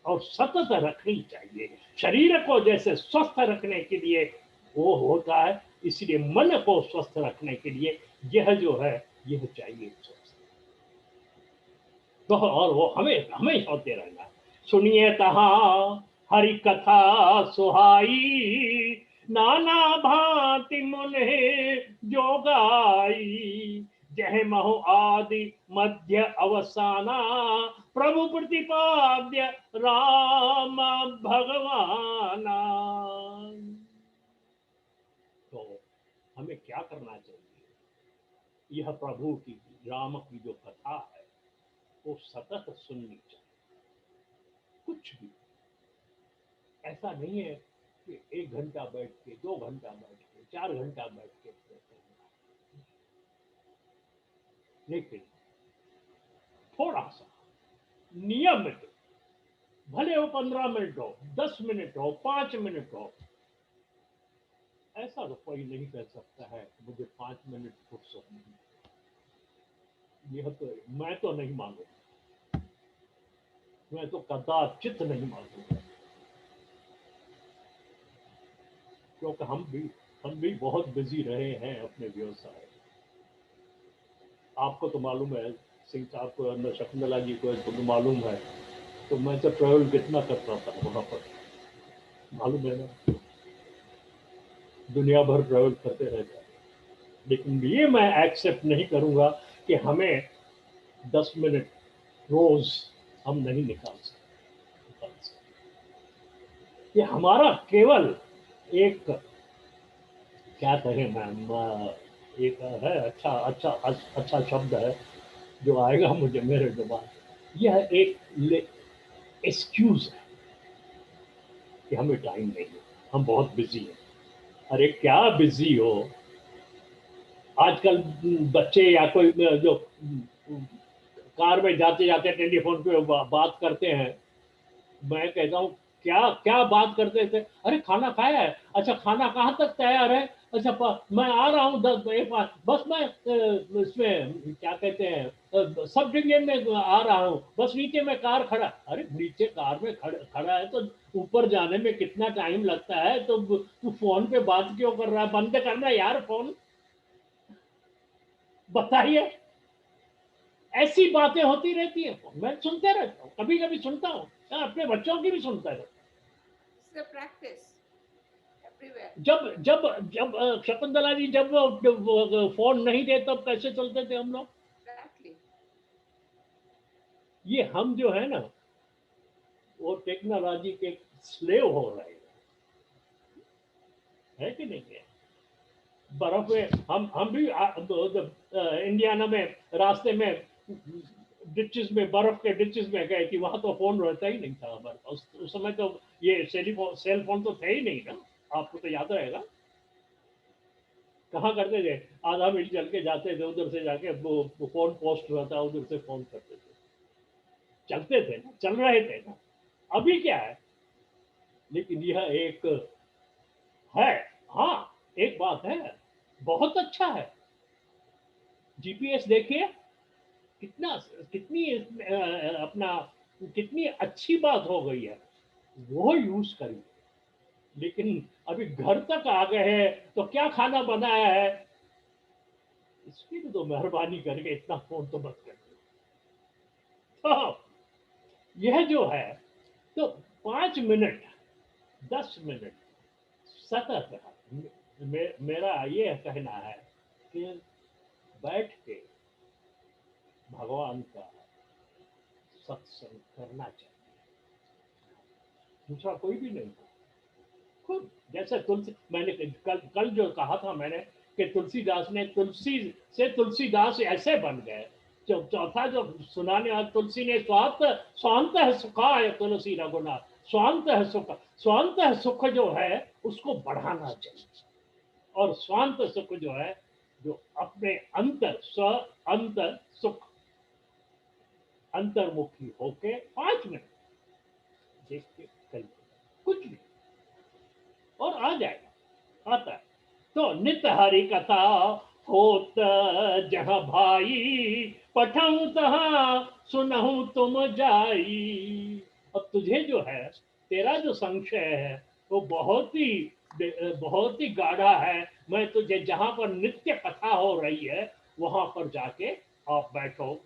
और सतत रखनी चाहिए। शरीर को जैसे स्वस्थ रखने के लिए वो होता है, इसलिए मन को स्वस्थ रखने के लिए यह जो है यह चाहिए। तो और वो हमें हमें होते रहना। सुनिए तहा हरि कथा सुहाई, नाना भांति मुने जो गाई, जह महु आदि मध्य अवसाना, प्रभु प्रतिपाद्य राम भगवाना। तो हमें क्या करना चाहिए? यह प्रभु की राम की जो कथा है वो सतत सुननी चाहिए। कुछ भी ऐसा नहीं है कि 1 घंटा बैठ के, 2 घंटा बैठ के, 4 घंटा बैठ के, लेकिन थोड़ा सा नियमित, भले वो 15 मिनट हो, 10 मिनट हो, 5 मिनट हो। ऐसा तो कोई नहीं कह सकता है मुझे 5 मिनट फुर्सत नहीं। यह तो मैं तो नहीं मानूंगा, मैं तो कदाचित नहीं मानूंगा, क्योंकि हम भी बहुत बिजी रहे हैं अपने व्यवसाय। आपको तो मालूम है, सिंह साहब को, शकुंतला जी को तो मालूम है, तो मैं तो ट्रैवल कितना करता था वहां पर, मालूम है ना, दुनिया भर ट्रैवल करते रहता है। लेकिन ये मैं एक्सेप्ट नहीं करूंगा कि हमें 10 मिनट रोज हम नहीं निकाल सकते। ये हमारा केवल एक, क्या कहें मैम, एक है अच्छा अच्छा अच्छा शब्द है जो आएगा मुझे मेरे दिमाग, यह एक एक्सक्यूज है कि हमें टाइम नहीं है, हम बहुत बिजी हैं। अरे क्या बिजी हो? आजकल बच्चे या कोई जो कार में जाते जाते टेलीफोन पे बात करते हैं, मैं कहता हूँ क्या क्या बात करते थे? अरे खाना खाया है? अच्छा खाना कहाँ तक तैयार है? अच्छा मैं आ रहा हूँ 10 बस मैं इसमें क्या कहते हैं सब डिवीजन में आ रहा हूँ, बस नीचे में कार खड़ा। अरे नीचे कार में खड़ा है तो ऊपर जाने में कितना टाइम लगता है? तो तू फोन पे बात क्यों कर रहा है? बंद करना यार फोन। बताइए, ऐसी बातें होती रहती है, मैं सुनते रहता हूँ, कभी कभी सुनता हूँ, अपने बच्चों की भी सुनता रहता It's a practice everywhere. हूँ। जब जब जब शकुंतला जी, जब वो फोन नहीं थे तब कैसे चलते थे हम लोग? Exactly. ये हम जो है ना वो टेक्नोलॉजी के स्लेव हो रहे हैं, है कि नहीं है? बर्फ में हम भी इंडियाना में रास्ते में डिचेस में, बर्फ के डिचेस में गए कि वहां तो फोन रहता ही नहीं था हमारे पास। उस समय तो ये सेल फोन तो थे ही नहीं ना, आपको तो याद रहेगा। कहाँ करते थे, आधा मील चल के जाते थे, उधर से जाके वो फोन पोस्ट रहता, उधर से फोन करते थे, चलते थे ना, चल रहे थे ना। अभी क्या है? लेकिन यह एक है, हाँ, एक बात है, बहुत अच्छा है। जीपीएस देखिए, कितना कितनी अपना कितनी अच्छी बात हो गई है, वो यूज करिए। लेकिन अभी घर तक आ गए हैं तो क्या खाना बनाया है, इसकी भी तो मेहरबानी करके इतना फोन तो मत कर। तो यह जो है, तो 5 मिनट 10 मिनट सतत मेरा ये कहना है कि बैठ के भगवान का सत्संग करना चाहिए, दूसरा कोई भी नहीं। खुद जैसे तुलसी, मैंने कल कल जो कहा था मैंने कि तुलसीदास ने, तुलसी से तुलसीदास ऐसे बन गए। जो चौथा जो सुनाने वाला, तुलसी ने स्वांत स्वांत है सुखाय तुलसी रघुनाथ, स्वांत है सुख, स्वांत है सुख जो है उसको बढ़ाना चाहिए। और स्वांत सुख जो है, जो अपने अंतर स्व अंतर सुख, अंतर्मुखी होके 5 मिनट देख के करिए, कुछ भी और आ जाएगा, आता है। तो नित हरि कथा होत जहाँ भाई, पठऊ तहाँ सुनहु तुम जाई। अब तुझे जो है, तेरा जो संशय है वो बहुत ही गाढ़ा है। मैं तुझे जहां पर नित्य कथा हो रही है वहां पर जाके आप बैठो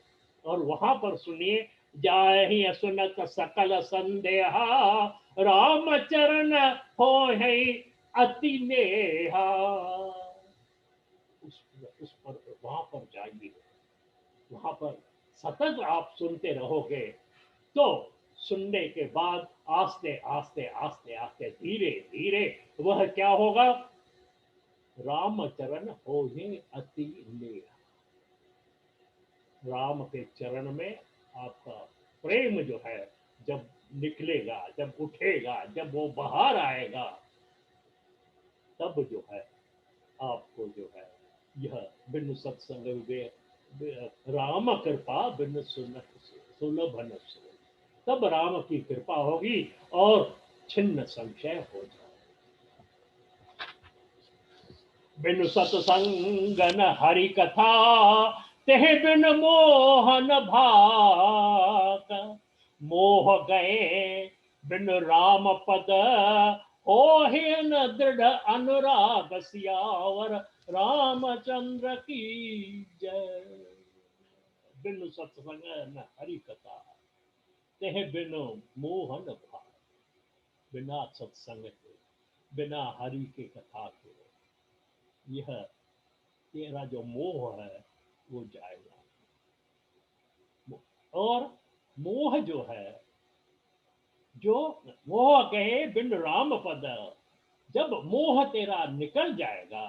और वहां पर सुनिए। जाय ही सुनत सकल संदेहा, राम चरण हो है अति नेहा। उस पर वहां पर जाइए, वहां पर सतत आप सुनते रहोगे तो सुनने के बाद आस्ते आस्ते आस्ते आस्ते धीरे धीरे वह क्या होगा, रामचरण हो ही अति नेहा। राम के चरण में आपका प्रेम जो है जब निकलेगा, जब उठेगा, जब वो बाहर आएगा, तब जो है आपको जो है यह बिन सत्संग राम कृपा बिन सुलभ न सुन, तब राम की कृपा होगी और छिन्न संशय हो जाए। बिन सत्संग न हरि कथा, तेह बिन मोहन भाग, मोह गए बिन राम पद, हो न दृढ़ अनुराग। सियावर रामचंद्र की जय। बिन सत्संग न हरि कथा, तेह बिन मोहन भाग। बिना सत्संग के, बिना हरि के कथा के यह तेरा जो मोह है वो जाएगा। और मोह जो है, जो मोह कहे बिन राम पद, जब मोह तेरा निकल जाएगा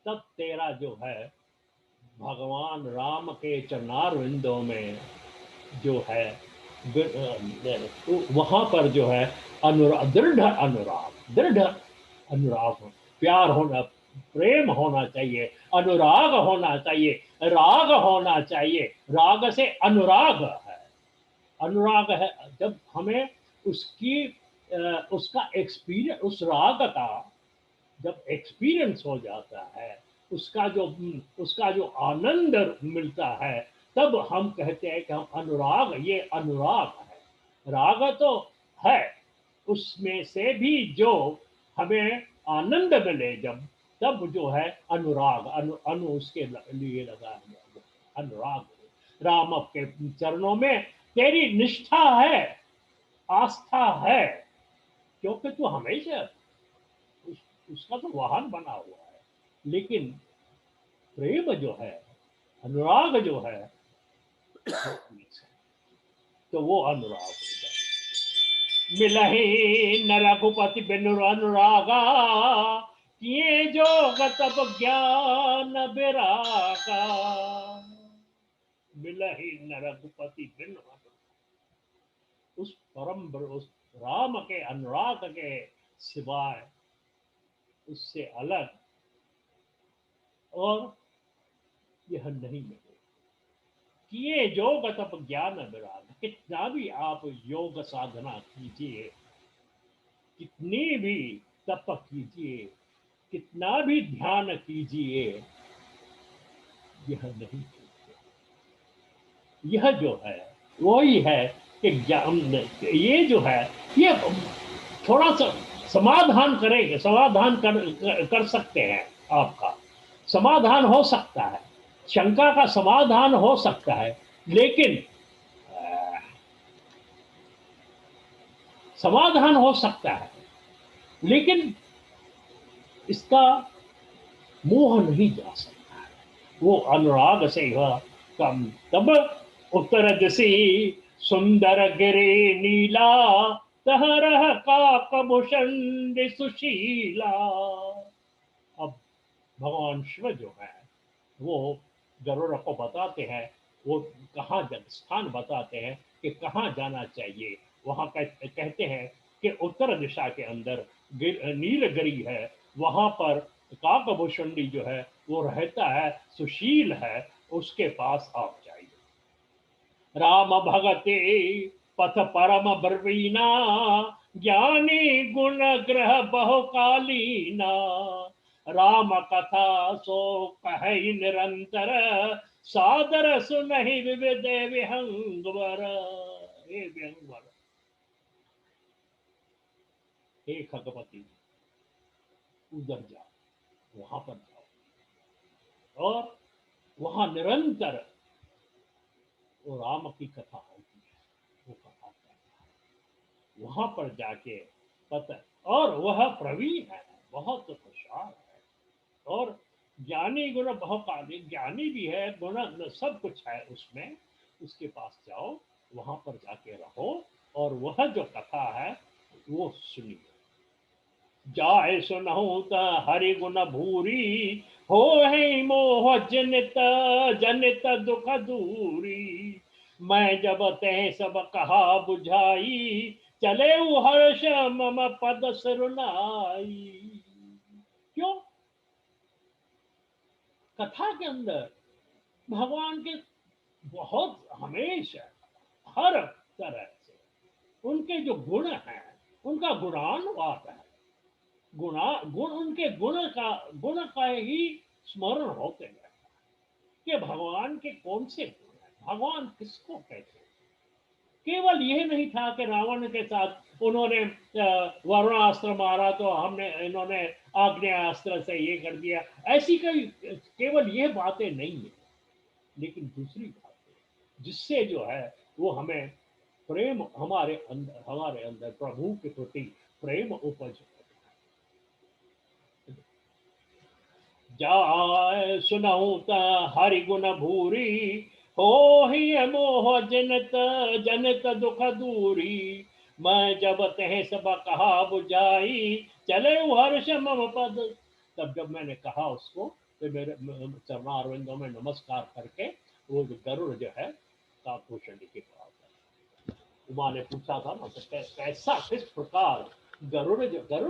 तब तेरा जो है भगवान राम के चरणारविंदों में जो है वहां पर जो है अनुराग, दृढ़ अनुराग, प्यार होना, प्रेम होना चाहिए, अनुराग होना चाहिए, राग होना चाहिए। राग से अनुराग है, अनुराग है जब हमें उसकी उसका एक्सपीरियंस, उस राग का जब एक्सपीरियंस हो जाता है, उसका जो आनंद मिलता है, तब हम कहते हैं कि हम अनुराग, ये अनुराग है। राग तो है, उसमें से भी जो हमें आनंद मिले जब, तब जो है अनुराग, अनु उसके लिए लगा है, अनुराग। राम के चरणों में तेरी निष्ठा है, आस्था है, क्योंकि तू हमेशा उसका तो वाहन बना हुआ है। लेकिन प्रेम जो है, अनुराग जो है, तो वो अनुराग होगा। मिलही न रघुपति बिनु अनुरागा, किए जोग तब ज्ञान विरागा। मिलही न रघुपति बिनु, उस परम, उस राम के अनुराग के सिवाय, उससे अलग और यह नहीं मिले। किए योग तप ज्ञान विराग, कितना भी आप योग साधना कीजिए, कितनी भी तप कीजिए, कितना भी ध्यान कीजिए, यह नहीं कीजिए। यह जो है वही है कि ज्ञान, ये जो है ये थोड़ा सा समाधान करेंगे, समाधान कर सकते हैं, आपका समाधान हो सकता है, शंका का समाधान हो सकता है, लेकिन समाधान हो सकता है, लेकिन इसका मोह नहीं जा सकता है। वो अनुराग से कम तब उत्तर दिशि सुंदर गिरे नीला, तह रह काकभूषण सुशीला। अब भगवान शिव जो है वो गरुड़ को बताते हैं, वो कहाँ स्थान बताते हैं कि कहाँ जाना चाहिए। वहां कहते हैं कि उत्तर दिशा के अंदर नीलगिरी है, वहां पर काकभूषणी जो है वो रहता है, सुशील है, उसके पास आप जाइए। राम भगते पथ परम बर्वीना, ज्ञानी गुण ग्रह बहुकालीना। राम कथा सो कह निरंतर, सादर सुनहि विविध विहंगवर। हे विहंगवर, हे खगपति, उधर जाओ, वहां पर जाओ, और वहां निरंतर वो राम की कथा होती है, वो कथा करता है वहां पर जाके पता। और वह प्रवीण है, बहुत होशियार है, और ज्ञानी गुण बहुकाली, ज्ञानी भी है, गुण सब कुछ है उसमें। उसके पास जाओ, वहां पर जाके रहो, और वह जो कथा है वो सुनिए। जाय सुनहु त हरि गुण भूरी, हो है मोह जनित जनित दुख दूरी। मैं जब तह सब कहा बुझाई, चले हर्ष मम पद सरुनाई। क्यों? कथा के अंदर भगवान के बहुत हमेशा हर तरह से उनके जो गुण हैं उनका गुणानुवाद है। गुण उनके गुण का ही स्मरण होते हैं कि भगवान के कौन से गुण हैं, भगवान किसको कहते हैं। केवल यह नहीं था कि रावण के साथ उन्होंने वरुणास्त्र मारा तो हमने इन्होंने आग्नेयास्त्र से ये कर दिया, ऐसी कोई केवल ये बातें नहीं है, लेकिन दूसरी बातें जिससे जो है वो हमें प्रेम, हमारे अंदर प्रभु के प्रति प्रेम उपज। जाय सुनहु त हरि गुण भूरी, हो ही मोह जनित जनित दुख दूरी। मैं जब तह सब कहा बुझाई, चले हर्ष मम पद। तब जब मैंने कहा उसको, तो मेरे चरणारविंदों में नमस्कार करके वो जो गरुड़ जो है काकभूषण के पास है। उमा ने पूछा था ना, तो कैसा किस प्रकार गरुड़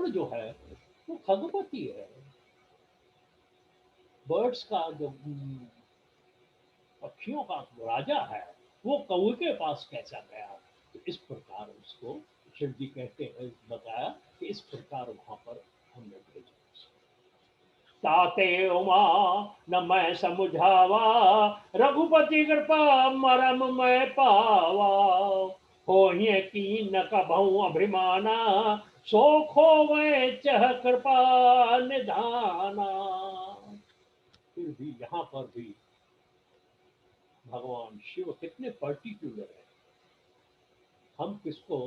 जो है वो खगपति है, बर्ड्स का जो पक्षियों का राजा है, वो कौए के पास कैसा गया। तो इस प्रकार उसको शिव जी कहते हैं, बताया कि इस प्रकार वहां पर हमने भेजा। ताते उमा न मैं समुझावा, रघुपति कृपा मरम मैं पावा। हो की न कभू अभिमाना, सो खो वै चह कृपा निधाना। फिर भी यहाँ पर भी भगवान शिव कितने पर्टिकुलर है। हम किसको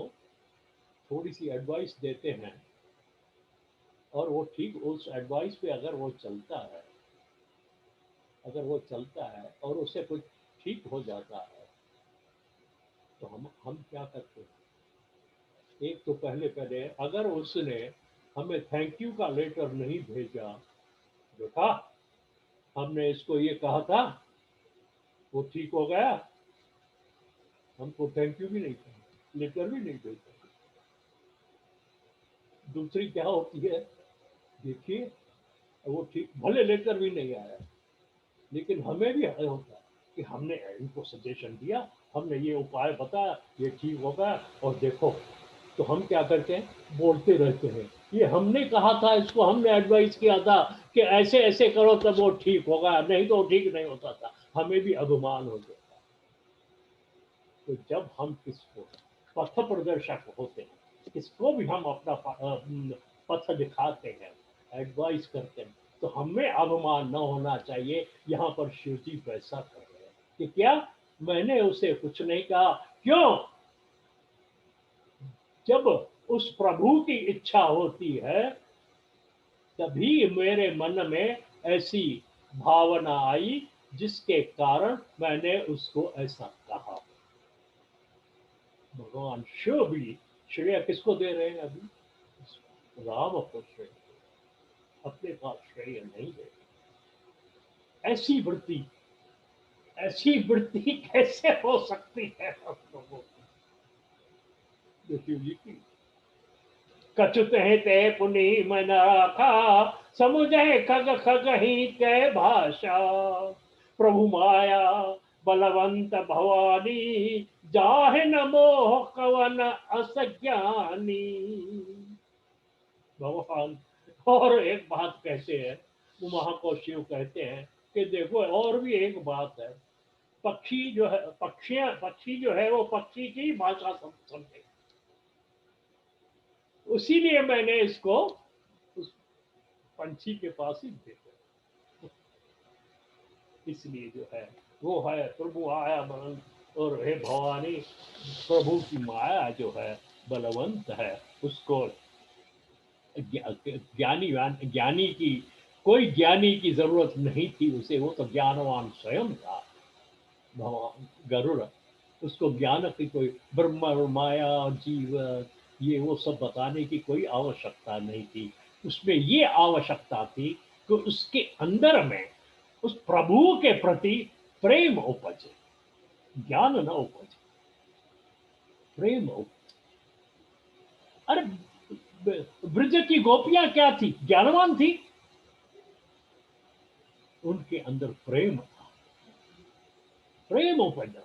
थोड़ी सी एडवाइस देते हैं और वो ठीक उस एडवाइस पे अगर वो चलता है, अगर वो चलता है और उससे कुछ ठीक हो जाता है, तो हम क्या करते हैं। एक तो पहले पहले अगर उसने हमें थैंक यू का लेटर नहीं भेजा, देखा हमने इसको ये कहा था, वो ठीक हो गया, हमको थैंक यू भी नहीं कहा, लेटर भी नहीं भेजा। दूसरी क्या होती है, देखिए वो ठीक भले लेकर भी नहीं आया, लेकिन हमें भी होता है कि हमने इनको सजेशन दिया, हमने ये उपाय बताया, ये ठीक होगा, और देखो। तो हम क्या करते हैं, बोलते रहते हैं, ये हमने कहा था, इसको हमने एडवाइस किया था कि ऐसे ऐसे करो तब वो ठीक होगा, नहीं तो ठीक नहीं होता था। हमें भी अभिमान हो जाता। तो जब हम किसको पथ प्रदर्शक होते हैं, किसको भी हम अपना पथ दिखाते हैं, एडवाइस करते हैं, तो हमें अभिमान न होना चाहिए। यहाँ पर शिव जी वैसा कर रहे हैं कि क्या मैंने उसे कुछ नहीं कहा। क्यों? जब उस प्रभु की इच्छा होती है तभी मेरे मन में ऐसी भावना आई जिसके कारण मैंने उसको ऐसा कहा। भगवान शिव भी श्रेय किसको दे रहे हैं अभी? राम को श्रेय, अपने पास श्रेय नहीं दे। ऐसी वृत्ति, ऐसी वृत्ति कैसे हो सकती है हम लोगों की? जो शिव जी की कछुत है ते पुनि मन राखा, समुझे खग खग ही ते भाषा। प्रभु माया बलवंत भवानी, जाहे न मोह कवन असज्ञानी। भगवान और एक बात कहते हैं, वहां को शिव कहते हैं कि देखो और भी एक बात है। पक्षी जो है, पक्षी जो है वो पक्षी की भाषा समझे, उसीलिए मैंने इसको उस पंछी के पास ही भेजा। इसलिए जो है वो है प्रभु आया बलवंत, और हे भवानी, प्रभु की माया जो है बलवंत है। उसको ज्ञानी ज्ञानी की, कोई ज्ञानी की जरूरत नहीं थी उसे, वो तो ज्ञानवान स्वयं था। भगवान गरुड़, उसको ज्ञान की कोई ब्रह्म और माया और जीव ये वो सब बताने की कोई आवश्यकता नहीं थी। उसमें ये आवश्यकता थी कि उसके अंदर में उस प्रभु के प्रति प्रेम उपजे, ज्ञान न उपजे, प्रेम उपजे। अरे ब्रज की गोपियां क्या थी? ज्ञानवान थी, उनके अंदर प्रेम था। प्रेम उपजा,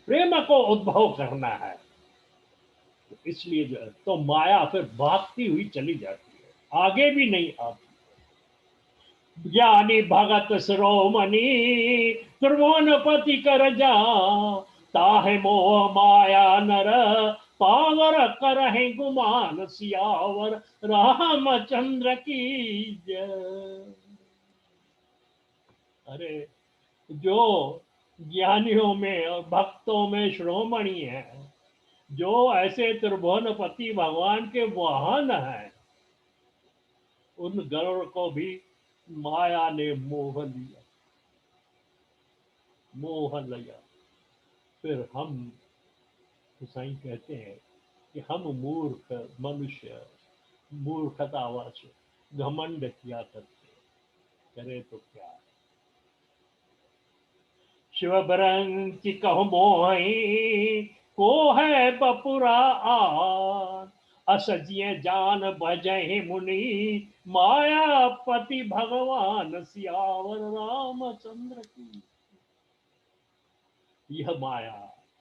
प्रेम को उद्भव करना है। तो इसलिए जो है तो माया फिर भागती हुई चली जाती है, आगे भी नहीं आती। ज्ञानी भगत शिरोमणि, त्रिभुवनपति कर जा, ताहे मोह माया नर, पावर करहि गुमान, सियावर रामचंद्र की जय। अरे जो ज्ञानियों में और भक्तों में शिरोमणि है, जो ऐसे त्रिभुवनपति भगवान के वाहन हैं, उन गरुड़ को भी माया ने मोह लिया, मोह लिया। फिर हम साईं कहते हैं कि हम मूर्ख मनुष्य, मूर्खतावश घमंड किया करते, करे तो क्या। शिव बरंच कहु मोहि, को है बपुरा आन, असजिय जान बजहि मुनि, मायापति भगवान, सियावर रामचंद्र की। यह माया,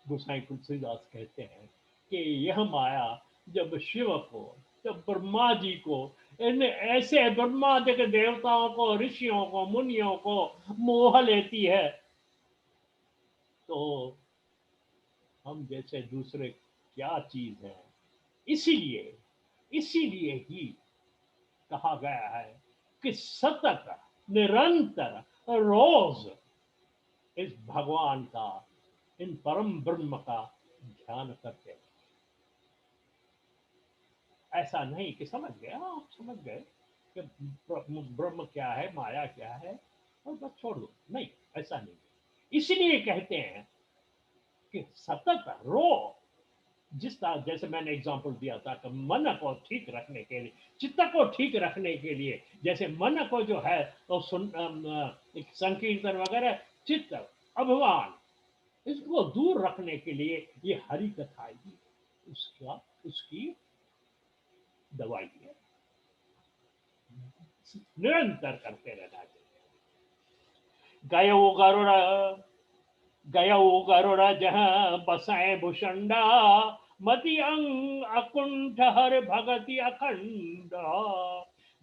गोसाई तुलसीदास कहते हैं कि यह माया जब शिव को, जब ब्रह्मा जी को, इन ऐसे ब्रह्मादिक देवताओं को, ऋषियों को, मुनियों को मोह लेती है, तो हम जैसे दूसरे क्या चीज है। इसीलिए, इसीलिए ही कहा गया है कि सतत, निरंतर, रोज इस भगवान का, इन परम ब्रह्म का ध्यान करते हैं। ऐसा नहीं कि समझ गए, आप समझ गए कि ब्रह्म क्या है, माया क्या है, और बस छोड़ दो, नहीं, ऐसा नहीं। इसलिए कहते हैं कि सतत रो, जिस तरह जैसे मैंने एग्जांपल दिया था कि मन को ठीक रखने के लिए, चित्त को ठीक रखने के लिए, जैसे मन को जो है तो संकीर्तन वगैरह, चित्त, अभिमान, इसको दूर रखने के लिए ये हरि कथा ही उसका, उसकी दवाई है। निरंतर करते रहना चाहिए। गयो गरुड़, गयो गरुड़ जहाँ बसाए भूषंडा, मति अंग अकुंठ हर भगति अखंड,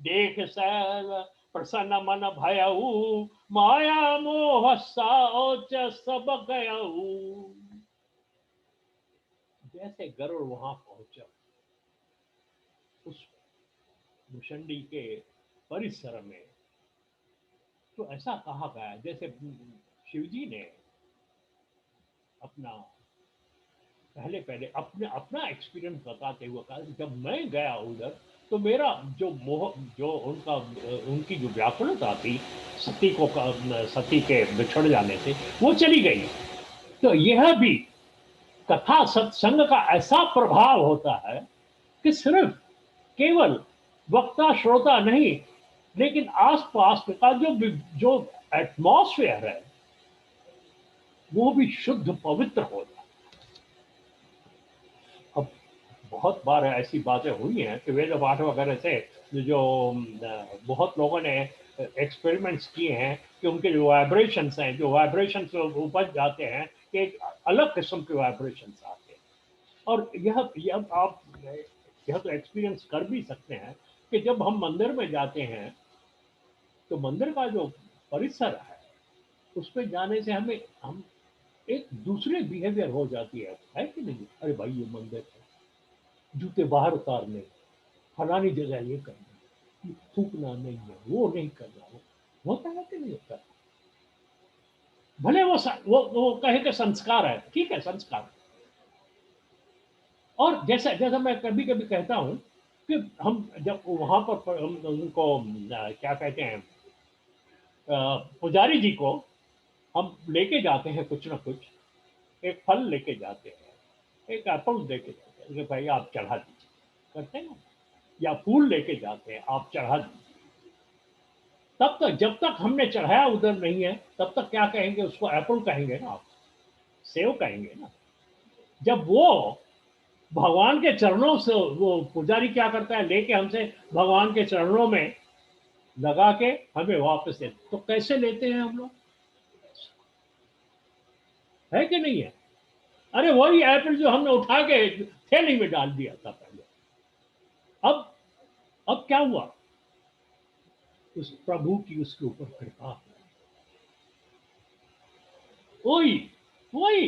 देख सर प्रसन्न मन भयऊ, माया मोह साओच सब गयऊ। जैसे गरुड़ वहां पहुंचा, मुशंडी के परिसर में, तो ऐसा कहा गया जैसे शिव जी ने अपना पहले पहले अपने अपना एक्सपीरियंस बताते हुए कहा कि जब मैं गया उधर, तो मेरा जो मोह, जो उनका उनकी जो व्याकुलता थी सती को सती के बिछड़ जाने से, वो चली गई। तो यह भी कथा सत्संग का ऐसा प्रभाव होता है कि सिर्फ केवल वक्ता श्रोता नहीं, लेकिन आसपास का जो एटमॉस्फेयर है वो भी शुद्ध पवित्र हो जाता है। अब बहुत बार ऐसी बातें हुई हैं कि वेद पाठ वगैरह से जो बहुत लोगों ने एक्सपेरिमेंट्स किए हैं कि उनके जो वाइब्रेशंस हैं, जो वाइब्रेशंस उपज जाते हैं, कि एक अलग किस्म के वाइब्रेशंस आते हैं। और यह आप यह तो एक्सपीरियंस कर भी सकते हैं कि जब हम मंदिर में जाते हैं, तो मंदिर का जो परिसर उस पे जाने से हम एक दूसरे बिहेवियर हो जाती है कि नहीं? अरे भाई ये मंदिर है, जूते बाहर उतारने, फलानी जगह ये करना, थूकना नहीं है, वो नहीं करना, होता है कि नहीं होता? भले वो कहे कि संस्कार है, ठीक है संस्कार। और जैसा जैसा मैं कभी कभी कहता हूँ कि हम जब वहां पर हम उनको क्या कहते हैं, पुजारी जी को हम लेके जाते हैं कुछ ना कुछ, एक फल लेके जाते हैं, एक एप्पल लेके जाते हैं कि भाई आप चढ़ा दीजिए, करते हैं ना, या फूल लेके जाते हैं आप चढ़ा दीजिए। तब तक जब तक हमने चढ़ाया उधर नहीं है, तब तक क्या कहेंगे उसको? एप्पल कहेंगे ना आप, सेव कहेंगे ना। जब वो भगवान के चरणों से, वो पुजारी क्या करता है, लेके हमसे भगवान के चरणों में लगा के हमें वापस देते, तो कैसे लेते हैं हम लोग? है कि नहीं है? अरे वही एप्पल जो हमने उठा के थैली में डाल दिया था पहले। अब अब क्या हुआ? उस प्रभु की उसके ऊपर कृपा, वही वही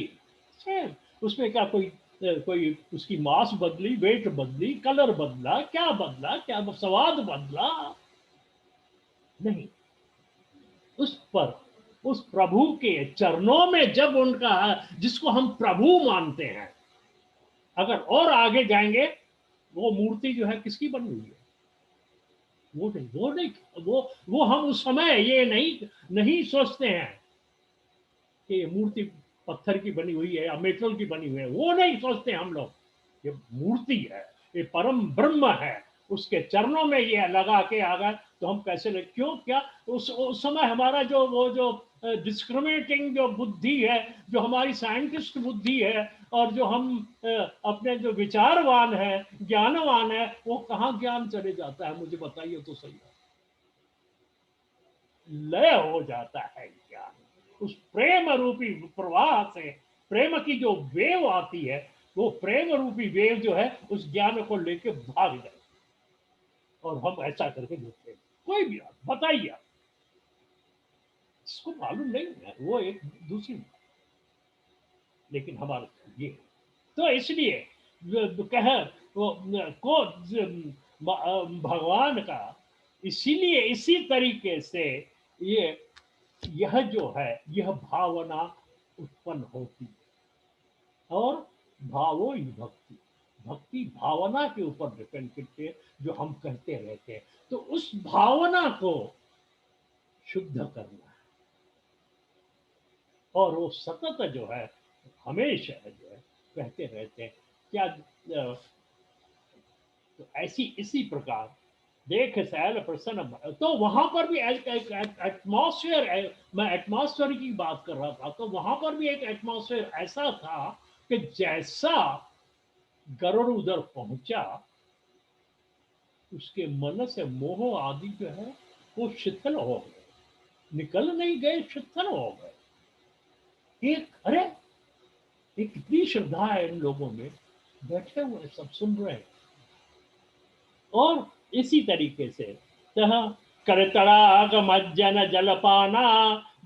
सेम। उसमें क्या कोई कोई उसकी मास बदली, वेट बदली, कलर बदला, क्या बदला, क्या स्वाद बदला? नहीं। उस पर, उस प्रभु के चरणों में जब उनका, जिसको हम प्रभु मानते हैं, अगर और आगे जाएंगे, वो मूर्ति जो है किसकी बनी हुई है? वो नहीं वो हम उस समय ये नहीं नहीं सोचते हैं कि ये मूर्ति पत्थर की बनी हुई है या मेटल की बनी हुई है, वो नहीं सोचते हम लोग। ये मूर्ति है, ये परम ब्रह्म है, उसके चरणों में ये लगा के आ गए, तो हम कैसे ले, क्यों, क्या? उस समय हमारा जो वो जो डिस्क्रिमिनेटिंग जो बुद्धि है, जो हमारी साइंटिस्ट बुद्धि है, और जो हम अपने जो विचारवान है, ज्ञानवान है, वो कहाँ ज्ञान चले जाता है? मुझे बताइए तो सही है। लय हो जाता है ज्ञान उस प्रेम रूपी प्रवाह से। प्रेम की जो वेव आती है, वो प्रेम रूपी वेव जो है उस ज्ञान को लेके भाग जाए, और हम ऐसा करके देखते हैं। कोई भी आप बताइए, आप इसको मालूम नहीं है, वो एक दूसरी बात। लेकिन हमारा ये, तो इसलिए कह वो को भगवान का, इसीलिए इसी तरीके से ये, यह जो है, यह भावना उत्पन्न होती है। और भावो ही भक्ति, भक्ति भावना के ऊपर डिपेंड करती है, जो हम कहते रहते हैं। तो उस भावना को शुद्ध करना है, और वो सतत जो है, हमेशा जो है कहते रहते हैं। क्या तो ऐसी इसी प्रकार देख सैल प्रसन्न, तो वहां पर भी एटमॉस्फेयर, मैं एटमॉस्फेयर की बात कर रहा था, तो वहां पर भी एक एटमॉस्फेयर ऐसा था कि जैसा गरुड़ उधर पहुंचा, उसके मन से मोह आदि जो है वो शिथिल हो गए, निकल नहीं गए, शिथिल हो गए। एक, अरे एक कितनी श्रद्धा है इन लोगों में, बैठे हुए सब सुन रहे हैं। और इसी तरीके से तह करतड़ाग मज्जन जलपाना,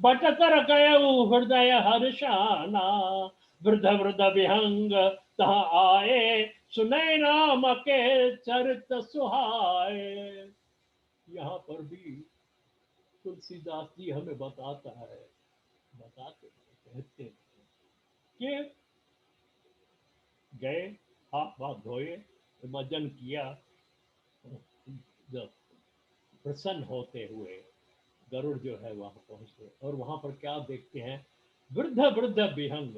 बटतर कयऊ हृदय हर्षाना, वृद्ध वृद्ध विहंग तहाँ आए, सुने राम के चरित सुहाए। यहाँ पर भी तुलसीदास जी हमें बताता है, बताते कहते हैं कि गए, हाथ हाथ धोए, भजन किया, जब प्रसन्न होते हुए गरुड़ जो है वहां पहुंचते, और वहां पर क्या देखते हैं, वृद्ध वृद्ध विहंग,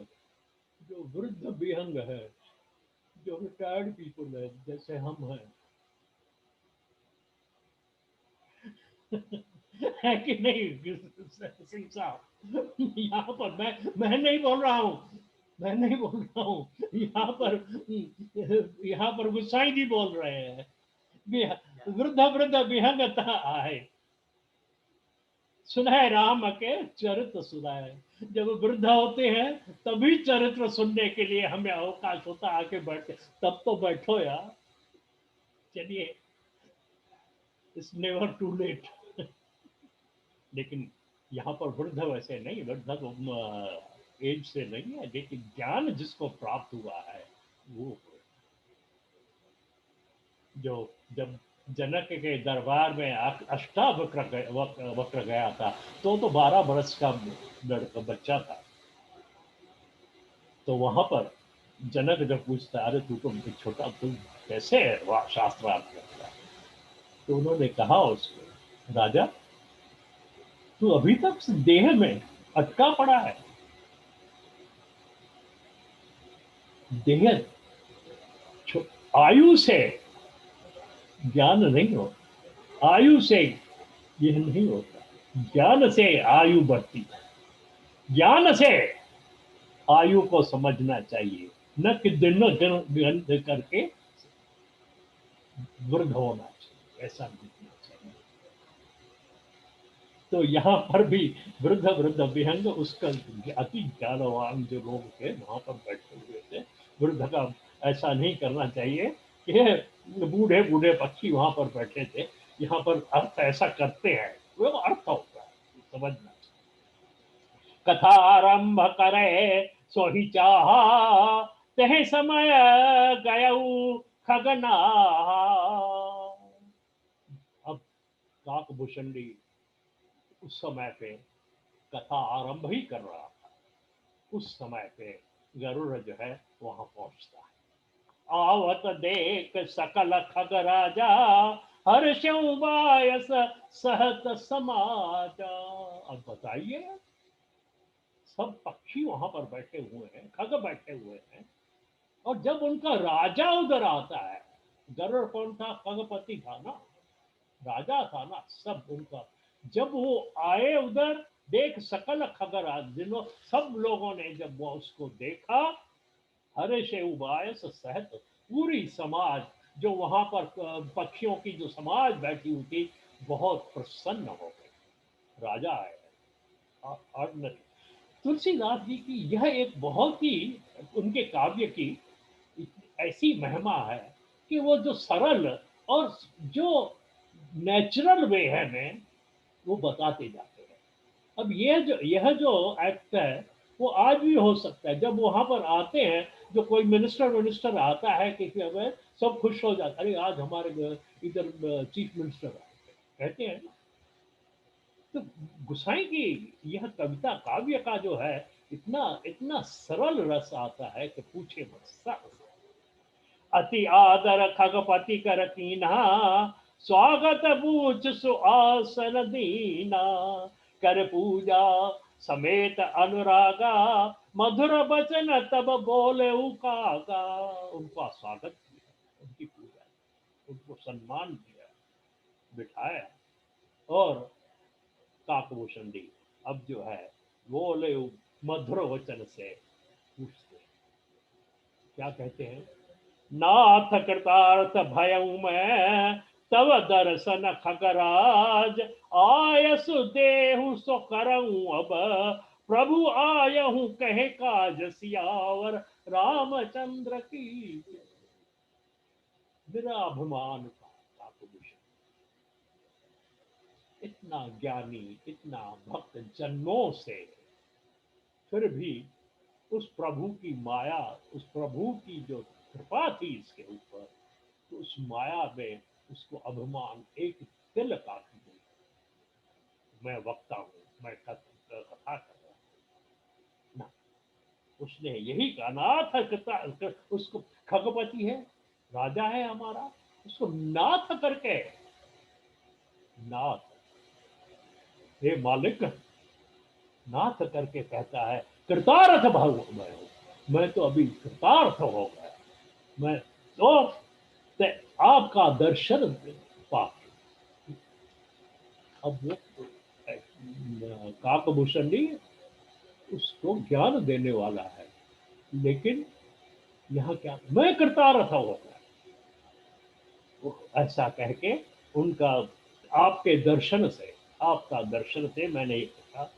जो वृद्ध विहंग है, जो रिटायर्ड पीपल है जैसे हम हैं, है कि नहीं सिंह साहब? यहाँ पर मैं नहीं बोल रहा हूँ, मैं नहीं बोल रहा हूँ, यहाँ पर गुसाई जी बोल रहे हैं। वृद्ध वृद्ध विहंगता आए, सुनाए राम के चरित्र सुनाए। जब वृद्ध होते हैं तभी चरित्र सुनने के लिए हमें अवकाश होता, आके बैठे, तब तो बैठो यार। चलिए, इट्स नेवर टू लेट। लेकिन यहाँ पर वृद्ध वैसे नहीं, वृद्ध तो एज से नहीं है, लेकिन ज्ञान जिसको प्राप्त हुआ है वो, जो जब जनक के दरबार में अष्टावक्र वक्र गया था, तो 12 वर्ष का लड़का बच्चा था। तो वहां पर जनक जब पूछता, अरे तू तो छोटा, तू कैसे शास्त्रार्थ करता है? तो उन्होंने कहा उसको, राजा तू अभी तक देह में अटका पड़ा है, देह आयु से ज्ञान नहीं होता, आयु से यह नहीं होता, ज्ञान से आयु बढ़ती है, ज्ञान से आयु को समझना चाहिए, न कि दिनों दिन करके वृद्ध होना चाहिए, ऐसा नहीं होना चाहिए। तो यहाँ पर भी वृद्ध वृद्ध विहंग, उसका अति ज्ञानवान जो लोग थे वहां पर बैठे हुए थे, वृद्ध का ऐसा नहीं करना चाहिए कि बूढ़े बूढ़े पक्षी वहां पर बैठे थे। यहाँ पर अर्थ ऐसा करते हैं, वो अर्थ होता है, समझना। कथा आरंभ करे सो ही चाहा, तह समय गयऊ खगना। अब काकभूषणी उस समय पे कथा आरंभ ही कर रहा था, उस समय पे गरुड़ जो है वहां पहुंचता है। आवत देख सकल खग राजा, हर्षऊ बायस सहत समाजा। अब बताइए, सब पक्षी वहां पर बैठे हुए हैं, खग बैठे हुए हैं, और जब उनका राजा उधर आता है, गरुड़ कौन था? खगपति था ना, राजा था ना, सब उनका। जब वो आए उधर, देख सकल खगराज, दिनों सब लोगों ने जब वो उसको देखा, हरे से उबायस सहत, पूरी समाज जो वहां पर पक्षियों की जो समाज बैठी हुई थी, बहुत प्रसन्न हो गई, राजा आए। और तुलसीदास जी की यह एक बहुत ही, उनके काव्य की ऐसी महिमा है कि वो जो सरल और जो नेचुरल वे है में वो बताते जाते हैं। अब यह जो एक्ट है वो आज भी हो सकता है, जब वहां पर आते हैं, जो कोई मिनिस्टर मिनिस्टर आता है किसी में, सब खुश हो जाते, अरे आज हमारे इधर चीफ मिनिस्टर आए, कहते हैं ना। तो गुसाई की यह कविता काव्य का जो है, इतना इतना सरल रस आता है कि पूछे मत। अति आदर खगपति कर कीना, स्वागत बूझ सुआसन दीना, कर पूजा समेत अनुरागा, मधुर बचन तब बोले कागा। उनका स्वागत किया, उनकी पूजा, उनको सम्मान किया, बिठाया, और काकभूषण दी। अब जो है बोले मधुर वचन से पूछते, क्या कहते हैं, नाथ कृतार्थ भयऊ मैं, तव दर्शन खगराज, आयसु देहु सो करऊं अब, प्रभु आयहु कहे काज सियावर, रामचंद्र की। मेरा अभिमान था काकभूषण, इतना ज्ञानी, इतना भक्त जन्मों से, फिर भी उस प्रभु की माया, उस प्रभु की जो कृपा थी इसके ऊपर, तो उस माया में उसको अभिमान एक तिल का भी नहीं। मैं वक्ता हूँ, मैं कथा कर रहा हूँ ना। उसने यही कहा, नाथ उसको, खगपति है, राजा है हमारा, उसको नाथ करके, नाथ, हे मालिक, नाथ करके कहता है, कृतार्थ भाव मैं हूं, मैं तो अभी कृतार्थ हो गया, मैं तो ते आपका दर्शन पा। अब वो काकभूषण नहीं, उसको ज्ञान देने वाला है, लेकिन यहाँ क्या, मैं कृतार्थ हो गया, वो ऐसा कह के उनका, आपके दर्शन से, आपका दर्शन से मैंने ये कहा,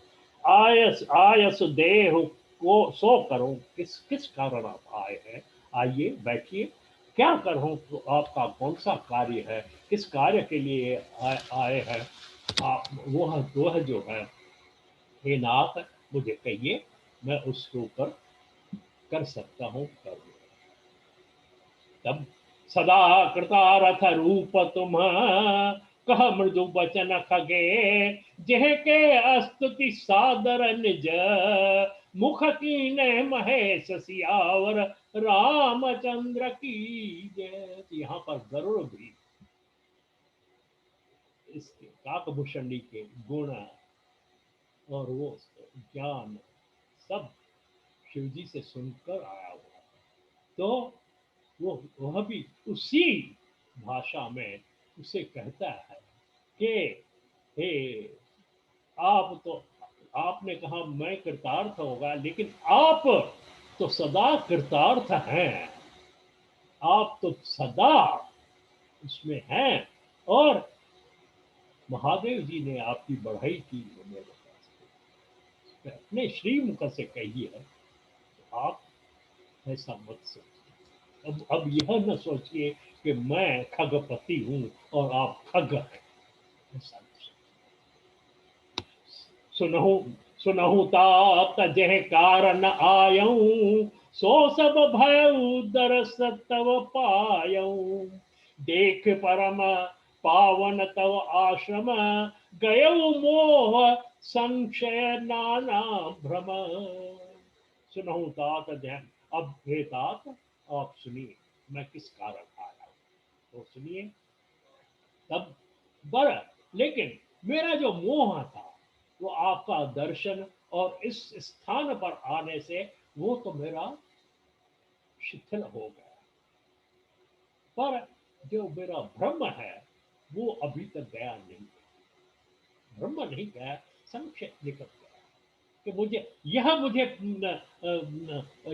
आयस आयस देह को सो करो, किस किस कारण आप आए हैं, आइए बैठिए, क्या करूं, तो आपका कौन सा कार्य है, किस कार्य के लिए आए हैं आप, वह जो है, हे नाथ मुझे कहिए, मैं उसके ऊपर कर सकता हूँ, कर तब सदा कृतारथ रूप तुम, कह मृदु बचन खगे, जह के अस्तुति सादर निज, मुख कीने महेश सियावर, रामचंद्र की जय। यहाँ पर गरुड़ भी इसके काकभूषणी के गुण और वो ज्ञान सब शिवजी से सुनकर आया हुआ, तो वह भी उसी भाषा में उसे कहता है कि हे, आप तो, आपने कहा मैं कृतार्थ होगा, लेकिन आप तो सदा कृतार्थ हैं, आप तो सदा उसमें हैं, और महादेव जी ने आपकी बढ़ाई की मेरे पास, अपने श्रीमुख से कही है, तो आप ऐसा मत सोचिए, अब यह न सोचिए कि मैं खगपति हूं और आप खग हैं, ऐसा न सोचिए। सुनहु सुनहु तात जह कारण आयऊं, सो सब भयउ दरस तव पायऊं, देख परम पावन तव आश्रम, गयऊ मोह संशय नाना भ्रम। सुनहु तात जय, अब हे तात आप सुनिए, मैं किस कारण आया हूं, तो सुनिए। तब बर, लेकिन मेरा जो मोह था, वो आपका दर्शन और इस स्थान पर आने से वो तो मेरा शिथिल हो गया, पर जो मेरा ब्रह्म है वो अभी तक गया नहीं, ब्रह्म नहीं गया, संक्षेप निकल गया, कि मुझे यह मुझे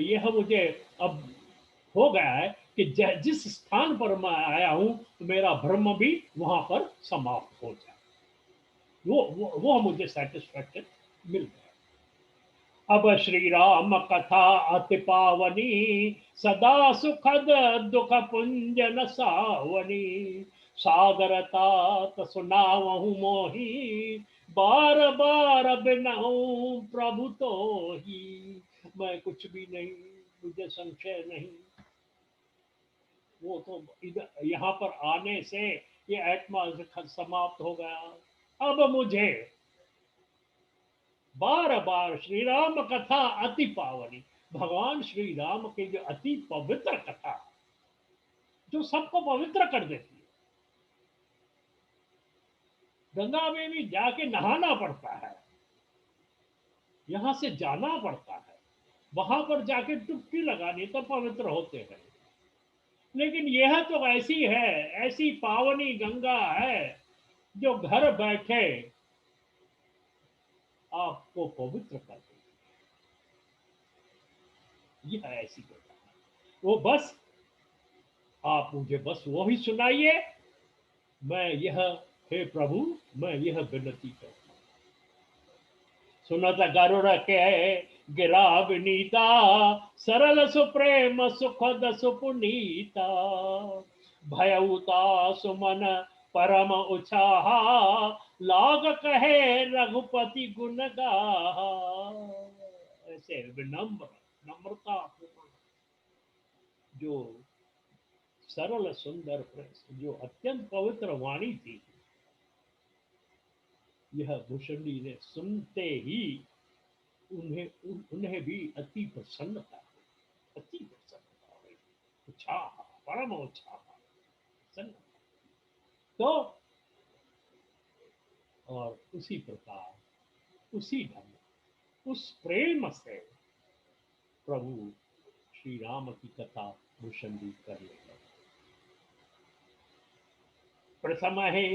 यह मुझे अब हो गया है कि जिस स्थान पर मैं आया हूं, तो मेरा ब्रह्म भी वहां पर समाप्त हो जाए, वो मुझे सेटिस्फैक्शन मिल गया। अब श्री राम कथा अति पावनी, सदा सुखद दुख पुंजन सावनी, सादरता तो सुनावहु मोही, बार बार बिनहु प्रभु तो ही। मैं कुछ भी नहीं, मुझे संशय नहीं, वो तो इधर यहाँ पर आने से ये आत्मा समाप्त हो गया। अब मुझे बार बार श्री राम कथा अति पावनी, भगवान श्री राम की जो अति पवित्र कथा, जो सबको पवित्र कर देती है, गंगा में भी जाके नहाना पड़ता है, यहां से जाना पड़ता है, वहां पर जाके डुबकी लगानी तो पवित्र होते हैं, लेकिन यह तो ऐसी है, ऐसी पावनी गंगा है जो घर बैठे आपको पवित्र कर देती, यह ऐसी गंगा है। वो बस आप मुझे बस वो ही सुनाइए, मैं यह, हे प्रभु, मैं यह विनती करता हूं। सुनत गरुड़ के गिरा विनीता, सरल सुप्रेम सुखद सुपुनीता, भयउता सुमन परम उछाहा, लाग कहे रघुपति गुण गाहा। ऐसे विनम्र नम्रता पूर्ण, जो सरल सुंदर जो अत्यंत पवित्र वाणी थी, यह भूषणी ने सुनते ही उन्हें भी अति प्रसन्नता, अति प्रसन्नता हुई, उत्साह, परम उत्साह, प्रसन्नता। तो और उसी प्रकार, उसी ढंग, उस प्रेम से प्रभु श्री राम की कथा भूषणी कर ले। प्रथम है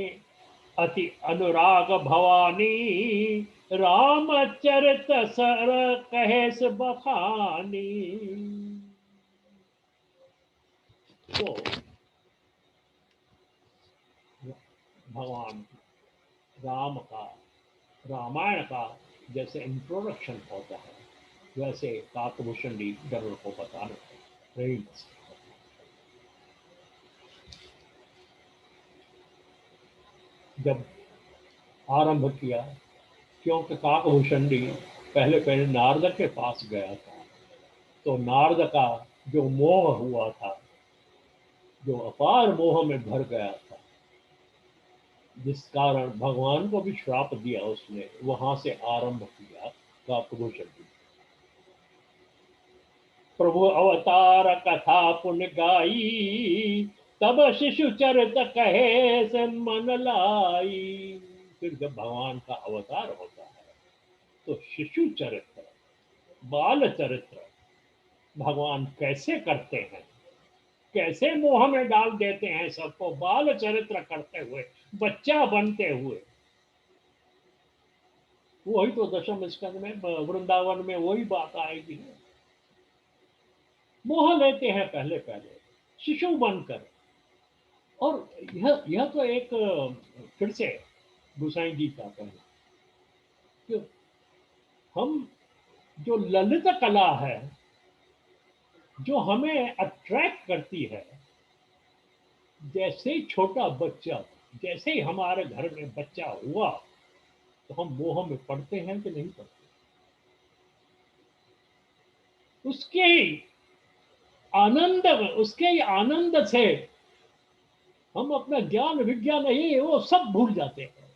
अति अनुराग भवानी, रामचरित सर कहेस बखानी। तो भगवान राम का, रामायण का जैसे इंट्रोडक्शन होता है, वैसे काकभूषण गरुड़ को बताना प्रेम से। जब आरंभ किया, क्योंकि काकभूषण पहले पहले नारद के पास गया था, तो नारद का जो मोह हुआ था, जो अपार मोह में भर गया था, जिस कारण भगवान को भी श्राप दिया उसने, वहां से आरंभ किया काकभूषण। प्रभु अवतार कथा पुन गाई, तब शिशु चरित कहे से मन लाई। फिर जब भगवान का अवतार होता है, तो शिशु चरित्र, बाल चरित्र भगवान कैसे करते हैं, कैसे मोह में डाल देते हैं सबको, बाल चरित्र करते हुए, बच्चा बनते हुए। वही तो दशम स्कंद में वृंदावन में वही बात आएगी। मोह लेते हैं पहले पहले शिशु बनकर। और यह तो एक फिर से गोसाई जी का कहना कि हम जो ललित कला है, जो हमें अट्रैक्ट करती है, जैसे ही छोटा बच्चा, जैसे ही हमारे घर में बच्चा हुआ, तो हम मोह में पड़ते हैं कि नहीं पड़ते। उसके ही आनंद, उसके ही आनंद से हम अपना ज्ञान विज्ञान नहीं वो सब भूल जाते हैं।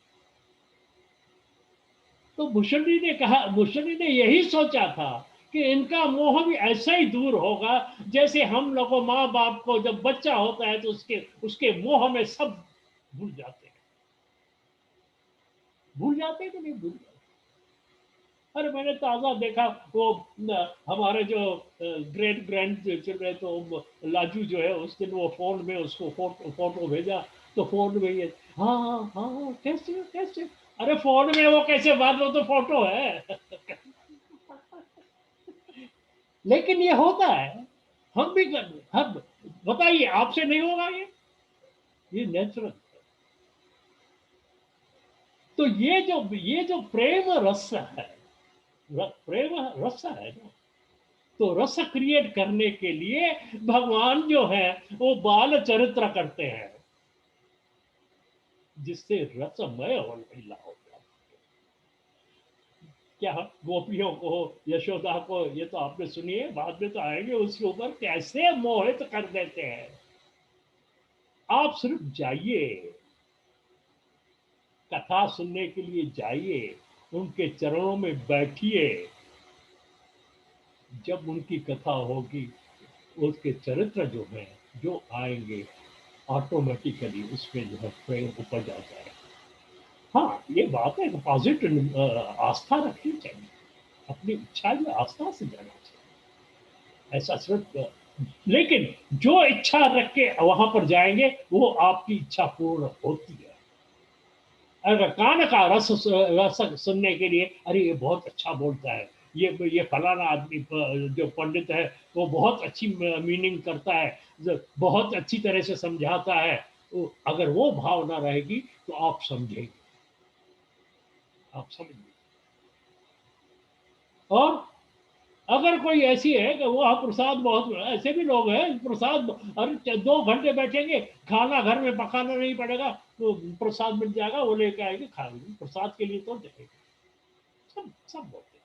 तो भूषणी ने कहा, भूषणी ने यही सोचा था कि इनका मोह भी ऐसा ही दूर होगा, जैसे हम लोगों माँ बाप को जब बच्चा होता है तो उसके उसके मोह में सब भूल जाते हैं। भूल जाते हैं कि नहीं भूल जाते। अरे मैंने ताजा देखा वो हमारे जो ग्रेट ग्रैंड चिल्ड्रन, तो लाजू जो है, उस दिन वो फोन में उसको फोटो भेजा, तो फोन में ये हाँ हाँ हाँ कैसे कैसे, अरे फोन में वो कैसे बात, वो तो फोटो है। लेकिन ये होता है, हम भी कर, हम बताइए आपसे नहीं होगा ये नेचुरल। तो ये जो प्रेम रस है, प्रेम रस है ना, तो रस क्रिएट करने के लिए भगवान जो है वो बाल चरित्र करते हैं, जिससे रसमय हो लीला हो जाती है। क्या गोपियों को, यशोदा को, ये तो आपने सुनिए, बाद में तो आएंगे उसके ऊपर, कैसे मोहित कर देते हैं। आप सिर्फ जाइए, कथा सुनने के लिए जाइए, उनके चरणों में बैठिए, जब उनकी कथा होगी, उसके चरित्र जो है, जो आएंगे, ऑटोमेटिकली उसमें जो है प्रेम उपज आ जाए। हाँ, ये बात है, पॉजिटिव आस्था रखनी चाहिए, अपनी इच्छा में आस्था से जाना चाहिए, ऐसा सिर्फ लेकिन जो इच्छा रख के वहां पर जाएंगे, वो आपकी इच्छा पूर्ण होती है। अगर कान का रस रस सुनने के लिए, अरे ये बहुत अच्छा बोलता है, ये फलाना आदमी जो पंडित है वो बहुत अच्छी मीनिंग करता है, बहुत अच्छी तरह से समझाता है, तो अगर वो भावना रहेगी तो आप समझेंगे, आप समझेंगे। और अगर कोई ऐसी है कि वो प्रसाद, बहुत ऐसे भी लोग हैं प्रसाद, अरे 2 घंटे बैठेंगे, खाना घर में पकाना नहीं पड़ेगा, तो प्रसाद मिल जाएगा, वो लेके आएंगे, खाएंगे, प्रसाद के लिए तो जाएंगे। सब सब बोलते हैं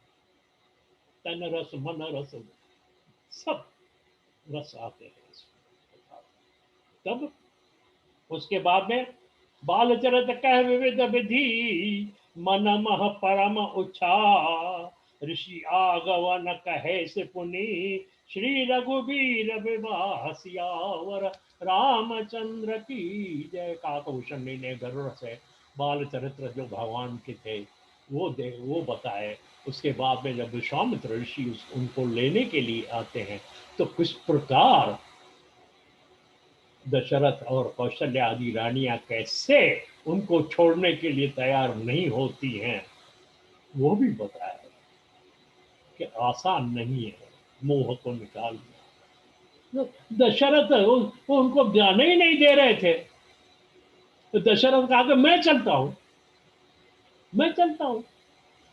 तन रस मन रस। सब रस आते हैं इसमें। तब उसके बाद में बालचरित कह विविध विधि, मन मह परम उच्छा, ऋषि आगवन कहे से पुनि, श्री रघुबीर विवाह सियावर रामचंद्र की जय। काकभूषण ने गरुड़ से बाल चरित्र जो भगवान के थे वो बताए। उसके बाद में जब विश्वामित्र ऋषि उनको लेने के लिए आते हैं तो किस प्रकार दशरथ और कौशल्या आदि रानियां कैसे उनको छोड़ने के लिए तैयार नहीं होती हैं, वो भी बताया कि आसान नहीं है मोह को निकालना। दशरथ उनको जाने ही नहीं दे रहे थे, तो दशरथ कहा कि मैं चलता हूं, मैं चलता हूं।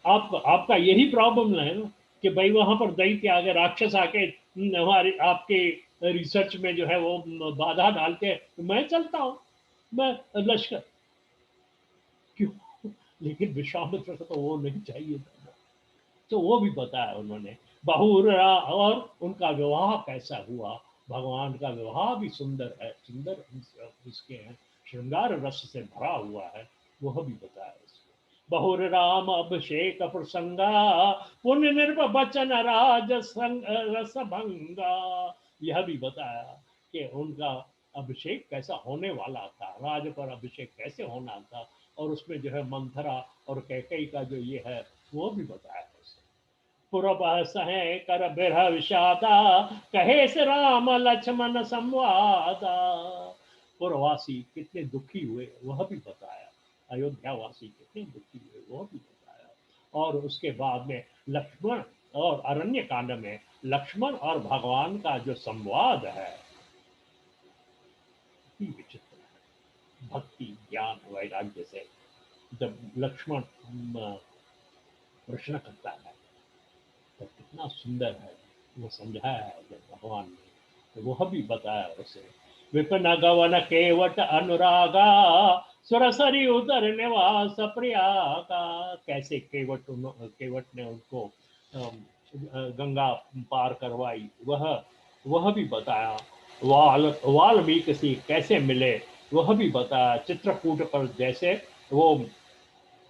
आपका यही प्रॉब्लम है ना कि भाई वहां पर दैत्य आगे राक्षस आके हमारे आपके रिसर्च में जो है वो बाधा डालते हैं, तो मैं चलता हूं, मैं लश्कर क्यों। लेकिन विश्वामित्र को तो वो नहीं चाहिए था, तो वो भी बताया उन्होंने। बहुरा और उनका विवाह कैसा हुआ, भगवान का विवाह भी सुंदर है, सुंदर उसके हैं, श्रृंगार रस से भरा हुआ है, वह भी बताया उसको। बहुर राम अभिषेक प्रसंगा, पुण्य निर्भ बचन राज संग रस भंगा। यह भी बताया कि उनका अभिषेक कैसा होने वाला था, राज पर अभिषेक कैसे होना था, और उसमें जो है मंथरा और कैकई का जो ये है वो भी बताया उसने। पुरब सहे कर बिरह विषादा, कहे से राम लक्ष्मण संवादा। पुरवासी कितने दुखी हुए वह भी बताया, अयोध्यावासी कितने दुखी हुए वह भी बताया। और उसके बाद में लक्ष्मण और अरण्य कांड में लक्ष्मण और भगवान का जो संवाद है विचित्र है, भक्ति ज्ञान वैराग्य से। जब लक्ष्मण प्रश्न करता है तो कितना सुंदर है वो समझाया है जब भगवान ने, तो वह भी बताया उसे। विपिन गवन केवट अनुरागा, सुरसरी उदर निवास प्रिया का। कैसे केवट ने उनको गंगा पार करवाई, वह भी बताया। वाल्मीकि से कैसे मिले वह भी बताया। चित्रकूट पर जैसे वो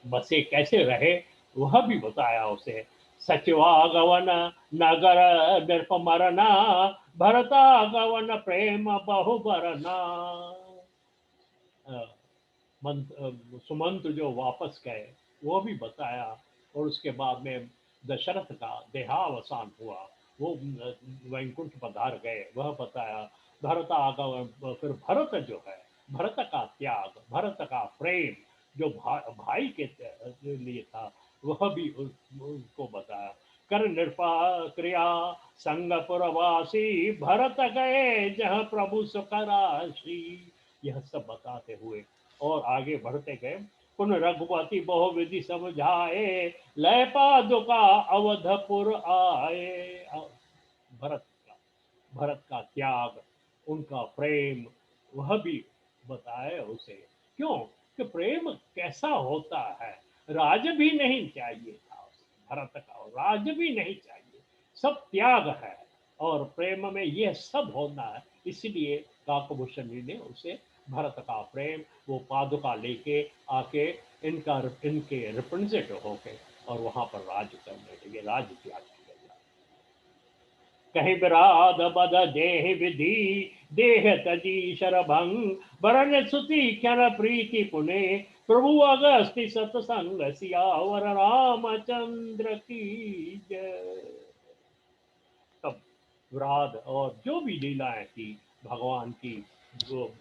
बसे कैसे रहे वह भी बताया उसे। सचिवागवन नगर निर्पमरना, भरतागवन प्रेम बहुबरना। सुमंत जो वापस गए वो भी बताया। और उसके बाद में दशरथ का देहावसान हुआ, वो वैकुंठ पधार गए वह बताया। भरत आगमन, फिर भरत जो है, भरत का त्याग, भरत का प्रेम जो भाई के लिए था वह भी उसको बताया। कर निरपा क्रिया संगपुरवासी, भरत गए जहाँ प्रभु सुखराशि। यह सब बताते हुए और आगे बढ़ते गए। पुन रघुपति बहु विधि समझाए, लय पादुका अवधपुर आए। भरत भरत का त्याग, उनका प्रेम, वह भी बताए उसे। क्यों कि प्रेम कैसा होता है, राज भी नहीं चाहिए था उसे, भरत का राज भी नहीं चाहिए, सब त्याग है और प्रेम में यह सब होना है। इसलिए काकभूषण जी ने उसे भरत का प्रेम, वो पादुका लेके आके इनके रिप्रेजेंट होके और वहां पर राज करने लगे, राज त्याग किया जाए। कहीं विराध बद देह विधि, देह तजी शरभंग, बरन सुति क्षण प्रीति पुने, प्रभु अगस्ति सतसंग, सियावर रामचंद्र की जय। तब विराध और जो भी लीलाएं थी भगवान की जो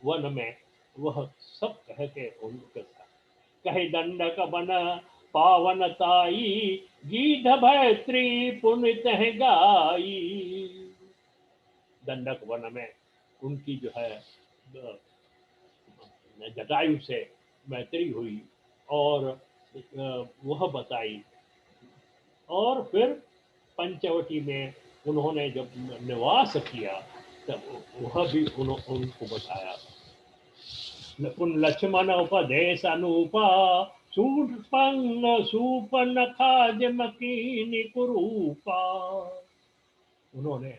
वन में, वह सब कह के उनके साथ कहे। दंडक बन पावन ताई, गीध भैत्री पुनित है गाई। दंडक वन में उनकी जो है जटायु से मैत्री हुई और वह बताई। और फिर पंचवटी में उन्होंने जब निवास किया तब वह भी उनको बताया। लक्ष्मण उपदेश अनुपा, सूपन खाज मकीन कुरूपा। उन्होंने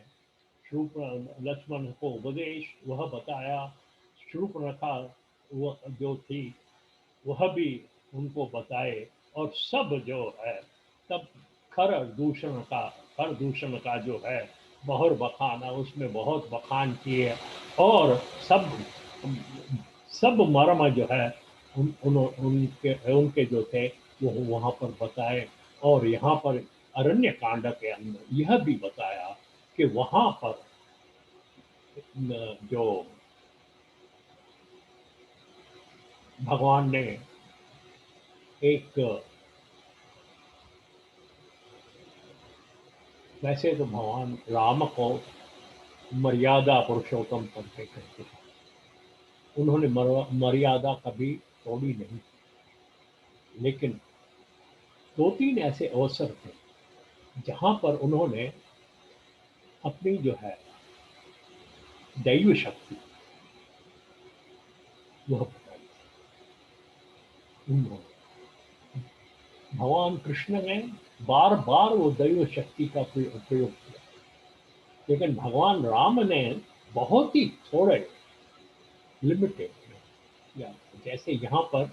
लक्ष्मण को उपदेश वह बताया, शूर्पणखा वह जो थी वह भी उनको बताए, और सब जो है तब खर दूषण का जो है बहुर बखाना, उसमें बहुत बखान किए, और सब सब मर्म जो है उनके जो थे वो वहां पर बताए। और यहाँ पर अरण्य कांड के अंदर यह भी बताया कि वहां पर जो भगवान ने एक, वैसे तो भगवान राम को मर्यादा पुरुषोत्तम करके कहते हैं, उन्होंने मर्यादा कभी तोड़ी नहीं, लेकिन दो तीन ऐसे अवसर थे जहां पर उन्होंने अपनी जो है दैव शक्ति वह बताई। उन्होंने भगवान कृष्ण ने बार बार वो दैव शक्ति का प्रयोग किया, लेकिन भगवान राम ने बहुत ही थोड़े लिमिटेड किया। जैसे यहाँ पर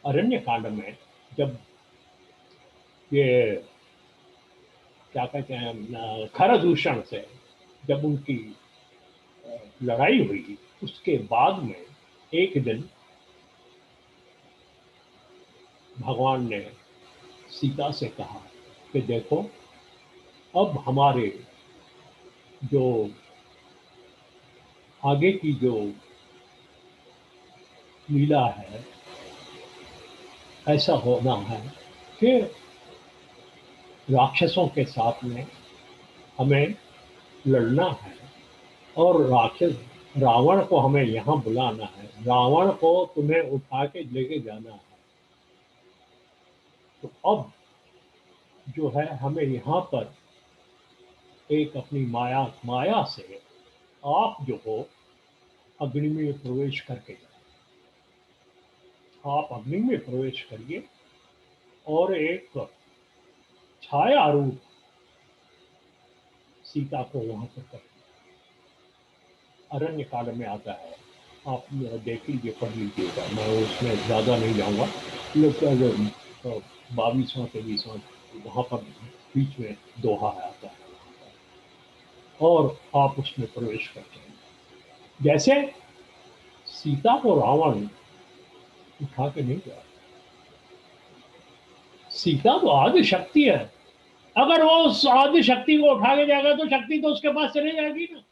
अरण्य कांड में जब ये क्या कहते हैं खरदूषण से जब उनकी लड़ाई हुई, उसके बाद में एक दिन भगवान ने सीता से कहा कि देखो, अब हमारे जो आगे की जो लीला है, ऐसा होना है कि राक्षसों के साथ में हमें लड़ना है, और राक्षस रावण को हमें यहाँ बुलाना है, रावण को तुम्हें उठा के लेके जाना है। तो अब जो है हमें यहाँ पर एक अपनी माया से आप जो हो अग्नि में प्रवेश करके जाए, आप अग्नि में प्रवेश करिए और एक छाया रूप सीता को वहां पर कर, अरण्य कांड में आता है, आप देख लीजिए, पढ़ लीजिएगा, मैं उसमें ज़्यादा नहीं जाऊँगा। लेकिन 22वां 23वां वहाँ पर बीच में दोहा आता है, और आप उसमें प्रवेश करते हैं। जैसे सीता को रावण उठा के नहीं गया, सीता तो आदि शक्ति है, अगर वो उस आदि शक्ति को उठा के जाएगा तो शक्ति तो उसके पास चली जाएगी ना।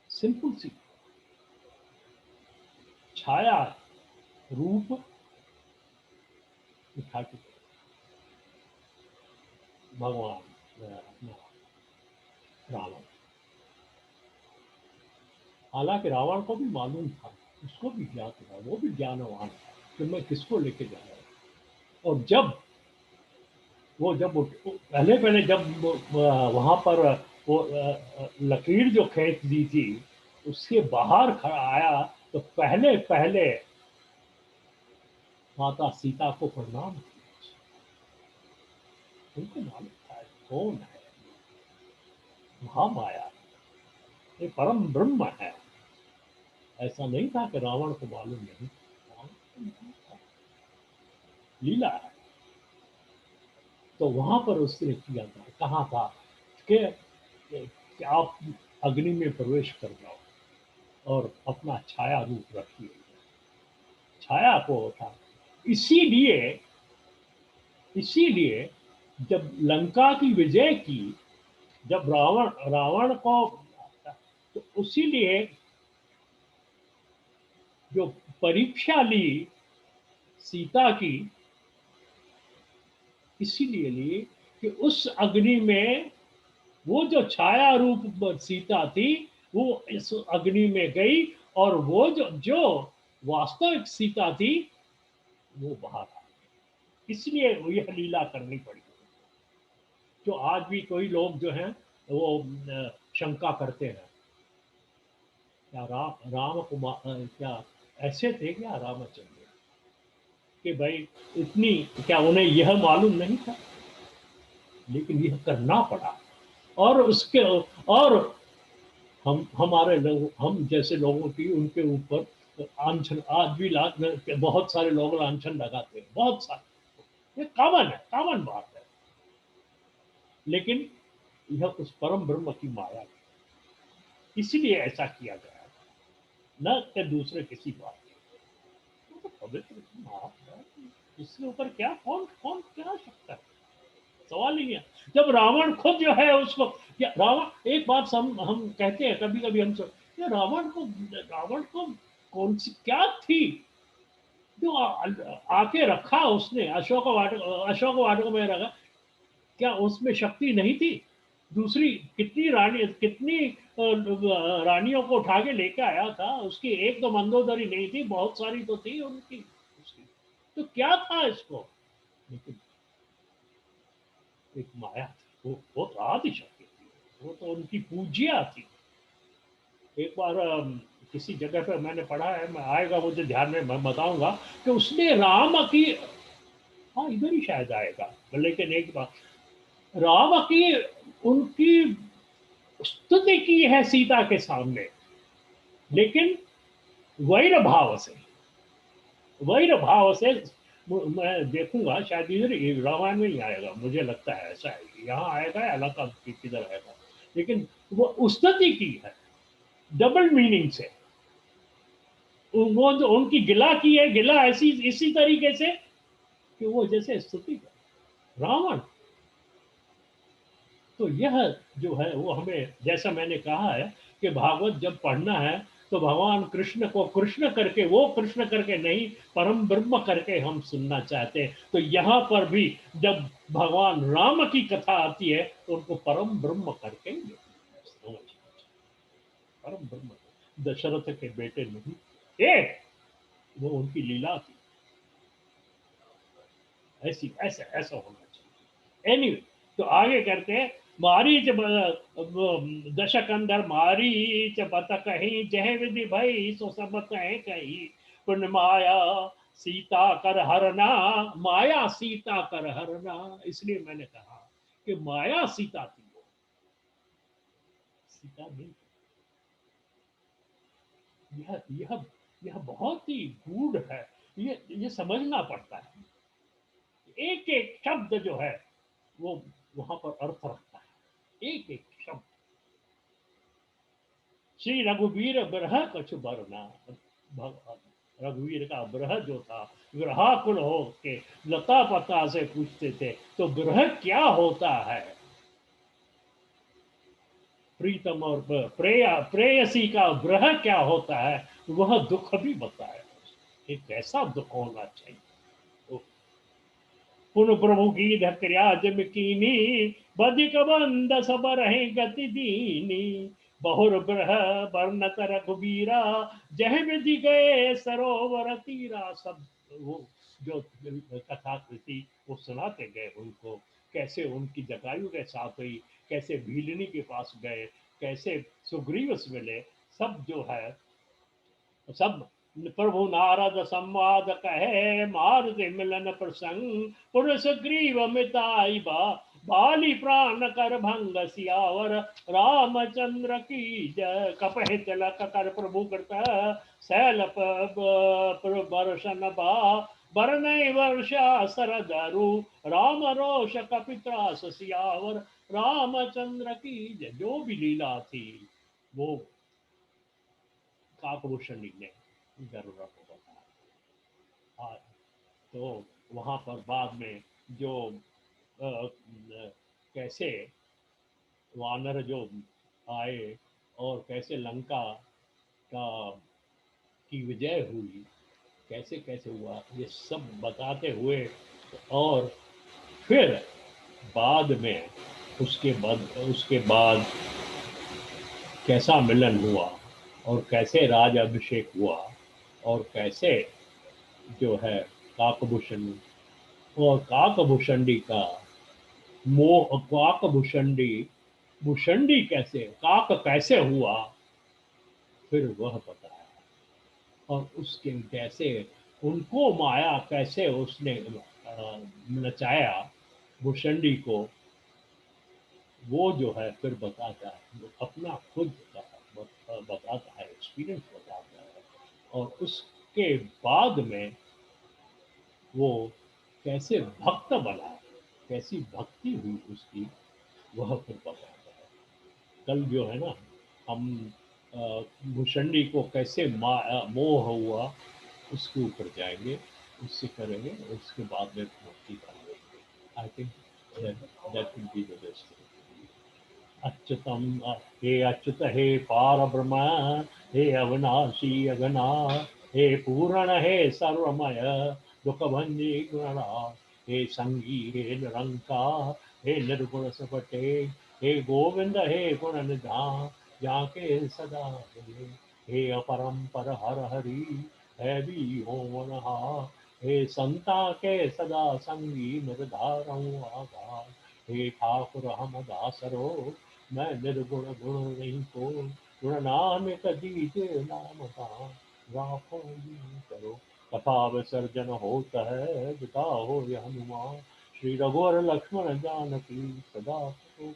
सिंपल सी छाया रूप उठा के भगवान रावण, हालांकि रावण को भी मालूम था, उसको भी ज्ञात था, वो भी ज्ञानवान था कि मैं किसको लेके जा रहा हूँ। और जब पहले पहले जब वहां पर वो लकीर जो खींच दी थी, उसके बाहर खड़ा आया, तो पहले पहले माता सीता को प्रणाम किया। उनको मालूम था कौन है, महामाया, ये परम ब्रह्म है। ऐसा नहीं था कि रावण को मालूम नहीं था, लीला है। तो वहां पर उसने किया था, कहा था कि आप अग्नि में प्रवेश कर जाओ और अपना छाया रूप रखिए, छाया को उठा। इसीलिए इसीलिए जब लंका की विजय की, जब रावण रावण को, तो उसीलिए जो परीक्षा ली सीता की, इसीलिए ली कि उस अग्नि में वो जो छाया रूप सीता थी, वो इस अग्नि में गई, और वो जो वास्तविक सीता थी वो बाहर आ गई। इसलिए यह लीला करनी पड़ी। जो आज भी कोई लोग जो हैं वो शंका करते हैं, क्या राम कुमार क्या ऐसे थे क्या रामचंद्र, कि भाई इतनी क्या उन्हें यह मालूम नहीं था लेकिन यह करना पड़ा। और उसके और हम हमारे लोग, हम जैसे लोगों की उनके ऊपर लांछन आज भी बहुत सारे लोग लांछन लगाते हैं, बहुत सारे, ये कॉमन है, कॉमन बात है। लेकिन यह उस परम ब्रह्म की माया है, इसलिए ऐसा किया गया है, न कि दूसरे किसी बात की। तो पवित्र महाभारत, इसके ऊपर क्या कौन कौन क्या सकता है, सवाल ही नहीं है। जब रावण खुद जो है उस वक्त, या रावण, एक बात हम कहते हैं कभी कभी हम सब, ये रावण को कौन सी क्या थी जो आके रखा उसने अशोक वाटिक में रखा, क्या उसमें शक्ति नहीं थी? दूसरी कितनी रानियों को उठा के लेके आया था, उसकी एक तो मंदोदरी नहीं थी, बहुत सारी तो थी उनकी उसकी। तो क्या था इसको? लेकिन एक माया थी, वो तो आदिशक्ति थी, वो तो उनकी पूज्या थी। एक बार किसी जगह पे मैंने पढ़ा है, मैं आएगा मुझे ध्यान में, मैं बताऊंगा कि उसने राम की, हाँ इधर ही शायद आएगा, लेकिन एक बात, राम की उनकी स्तुति की है सीता के सामने, लेकिन वैर भाव से, वैर भाव से। मैं देखूंगा शायद इधर रामायण में ही आएगा, मुझे लगता है ऐसा है, यहाँ आएगा या अलग किधर आएगा, लेकिन वो स्तुति की है डबल मीनिंग से। वो जो उनकी गिला की है, गिला ऐसी इसी तरीके से कि वो जैसे स्तुति कर रावण। तो यह जो है वो हमें, जैसा मैंने कहा है कि भागवत जब पढ़ना है तो भगवान कृष्ण को कृष्ण करके, वो कृष्ण करके नहीं, परम ब्रह्म करके हम सुनना चाहते हैं। तो यहाँ पर भी जब भगवान राम की कथा आती है तो उनको परम ब्रह्म करके परम ब्रह्म, दशरथ के बेटे नहीं थे, वो उनकी लीला थी, ऐसी ऐसा ऐसा होना चाहिए। एनीवे, तो आगे करते हैं। मारीच दशक अंदर मारीच बत कहीं, जह विधि भई सो सब कहें कहीं, पुण्य माया सीता कर हरना, माया सीता कर हरना। इसलिए मैंने कहा कि माया सीता थी, वो सीता नहीं। यह बहुत ही गूढ़ है, ये समझना पड़ता है। एक एक शब्द जो है वो वहां पर अर्थ रखता है, एक एक शब्द। श्री रघुवीर ग्रह कछु बरना, रघुवीर का ग्रह जो था, ग्रहाकुल हो के लता पता से पूछते थे तो ग्रह क्या होता है, प्रीतम और प्रेयसी का ग्रह क्या होता है, वह दुख भी बताया। एक कैसा दुख होना चाहिए। तो पुन प्रभु की धक्रिया जम कीनी, बधिक बंद सब रहे गति दीनी, बहुर ब्रह वर्णत रघुबीरा, जह विधि गए सरोवर तीरा। सब वो जो कथा कृति वो सुनाते गए उनको, कैसे उनकी जटायु के साथ हुई, कैसे भीलनी के पास गए, कैसे सुग्रीव से मिले, सब जो है सब प्रभु नारद संवाद कहे, मारुति मिलन प्रसंग, पुरुष ग्रीव मिताई बा, बाली प्राण कर भंग सियावर, रामचंद्र की जय। कपहि तिलक कर प्रभु कृत, शैल बरसन बा, बरनई वर्षा सरदरु, राम रोष कपित्रास सियावर, रामचंद्र की जय। जो भी लीला थी वो काकभूषणी ने जरूरत को बताया। तो वहां पर बाद में जो कैसे वानर जो आए और कैसे लंका का की विजय हुई, कैसे कैसे हुआ, ये सब बताते हुए, और फिर बाद में उसके बाद कैसा मिलन हुआ, और कैसे राज अभिषेक हुआ, और कैसे जो है काकभूषण, और काकभूषणी का मोह, काकभूषणी भूषणी कैसे, काक कैसे हुआ, फिर वह बताया। और उसके कैसे उनको माया कैसे उसने नचाया भूषणी को, वो जो है फिर बताता है, वो अपना खुद का बताता है, एक्सपीरियंस बताता है, और उसके बाद में वो कैसे भक्त बना, कैसी भक्ति हुई उसकी, वह फिर बताता है। कल जो है ना, हम भुषंडी को कैसे मोह हुआ, उसके ऊपर जाएंगे, उससे करेंगे, उसके बाद में भक्ति करेंगे। I think that will be the best. Achyutam, हे अच्युत, हे पार ब्रह्म, हे अविनाशी अगना, हे पूर्ण, हे सर्वमय, दुख भंजी गुणा, हे संगी, हे निरंकार, हे निर्गुण सपटे, हे गोविंद, हे गुण निधान, जाके सदा मिले, हे अपरंपर हर हरि, है भी हो मनहा, हे संता के सदा संगी, निर्धारण आधार, हे ठाकुर हम दासरो, मैं निर्गुण गुण नहीं को, गुण नानक दीजे नाम का, राखो जी करो, कथा विसर्जन होता है, बिता हो यह हनुमान, श्री रघुवर लक्ष्मण जानकी, सदा करो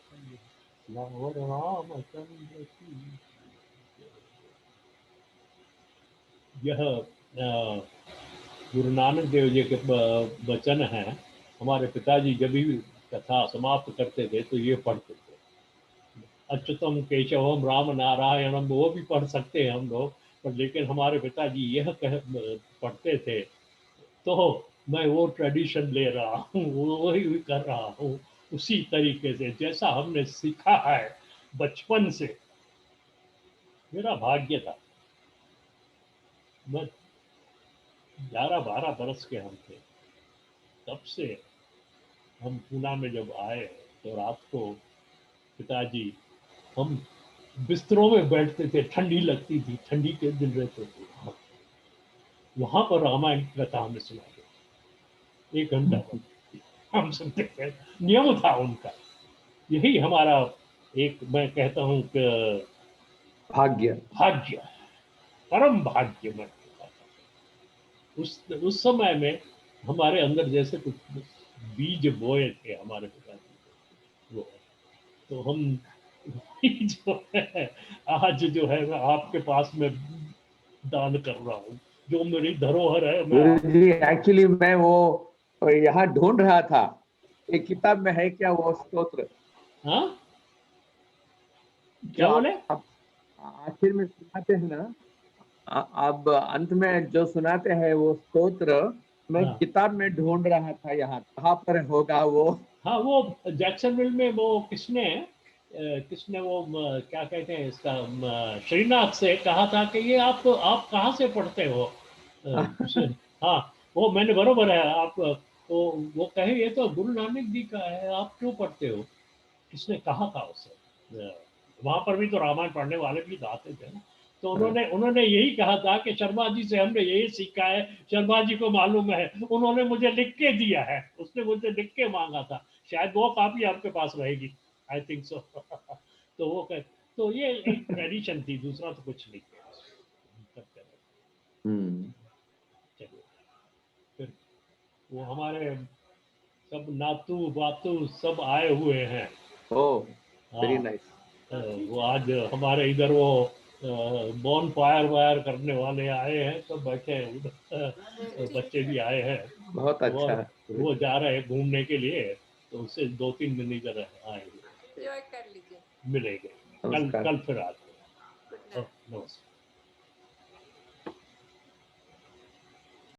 लावर रामचंद्र की। यह गुरु नानक देव जी के वचन हैं। हमारे पिताजी जब भी कथा समाप्त करते थे तो ये पढ़ते थे, अच्युतम केशवम राम नारायणम, वो भी पढ़ सकते हैं हम लोग, पर लेकिन हमारे पिताजी यह पढ़ते थे, तो मैं वो ट्रेडिशन ले रहा हूँ, वही कर रहा हूँ, उसी तरीके से जैसा हमने सीखा है बचपन से। मेरा भाग्य था, मैं 11-12 बरस के हम थे, तब से हम पूना में जब आए तो रात को पिताजी, हम बिस्तरों में बैठते थे, ठंडी लगती थी, ठंडी के दिन रहते थे, वहां पर रामायण की कथा हमें सुना, 1 घंटा हम सुनते थे, नियम था उनका। यही हमारा एक, मैं कहता हूँ कि भाग्य। भाग्य, परम भाग्य में। उस समय में हमारे अंदर जैसे कुछ बीज बोए थे हमारे पिताजी, वो तो हम जो है, आज जो है मैं आपके पास में दान कर रहा हूँ, जो मेरी धरोहर है मैं गुरु जी एक्चुअली मैं वो यहाँ ढूंढ रहा था, एक किताब में है क्या वो स्तोत्र? हाँ, जो क्या बोले? आप आखिर में सुनाते हैं ना, आप अंत में जो सुनाते हैं वो स्तोत्र, मैं हाँ किताब में ढूंढ रहा था, यहाँ कहाँ पर होगा वो? हाँ, वो जैक्सनविल में वो किसने वो क्या कहते हैं इसका, श्रीनाथ से कहा था कि ये आप कहाँ से पढ़ते हो, हाँ, वो मैंने बरोबर है आप, तो वो कहे ये तो गुरु नानक जी का है, आप क्यों पढ़ते हो, किसने कहा था उससे, वहां पर भी तो रामायण पढ़ने वाले भी तो आते थे ना, तो उन्होंने यही कहा था कि शर्मा जी से हमने यही सीखा है, शर्मा जी को मालूम है, उन्होंने मुझे लिख के दिया है, उसने मुझे लिख के मांगा था, शायद वो कापी आपके पास रहेगी, आई थिंक सो। तो वो कह, तो ये एक ट्रेडिशन थी, दूसरा तो कुछ नहीं करते रहे। हम्म। चलिए, फिर वो हमारे सब नातू बातू सब आए हुए हैं। ओ वेरी हाँ, नाइस। वो आज हमारे इधर वो बॉन फायर वायर करने वाले आए हैं, सब बैठे हैं उधर, बच्चे भी आए हैं, बहुत अच्छा और गुरु वो जी। जा रहे हैं घूमने के लिए, तो उससे 2-3 दिन इधर आए हुए, एंजॉय कर लीजिए। मिलेंगे, कल नमस्कार। कल फिर आते गुड हैं। नाइट। नमस्कार।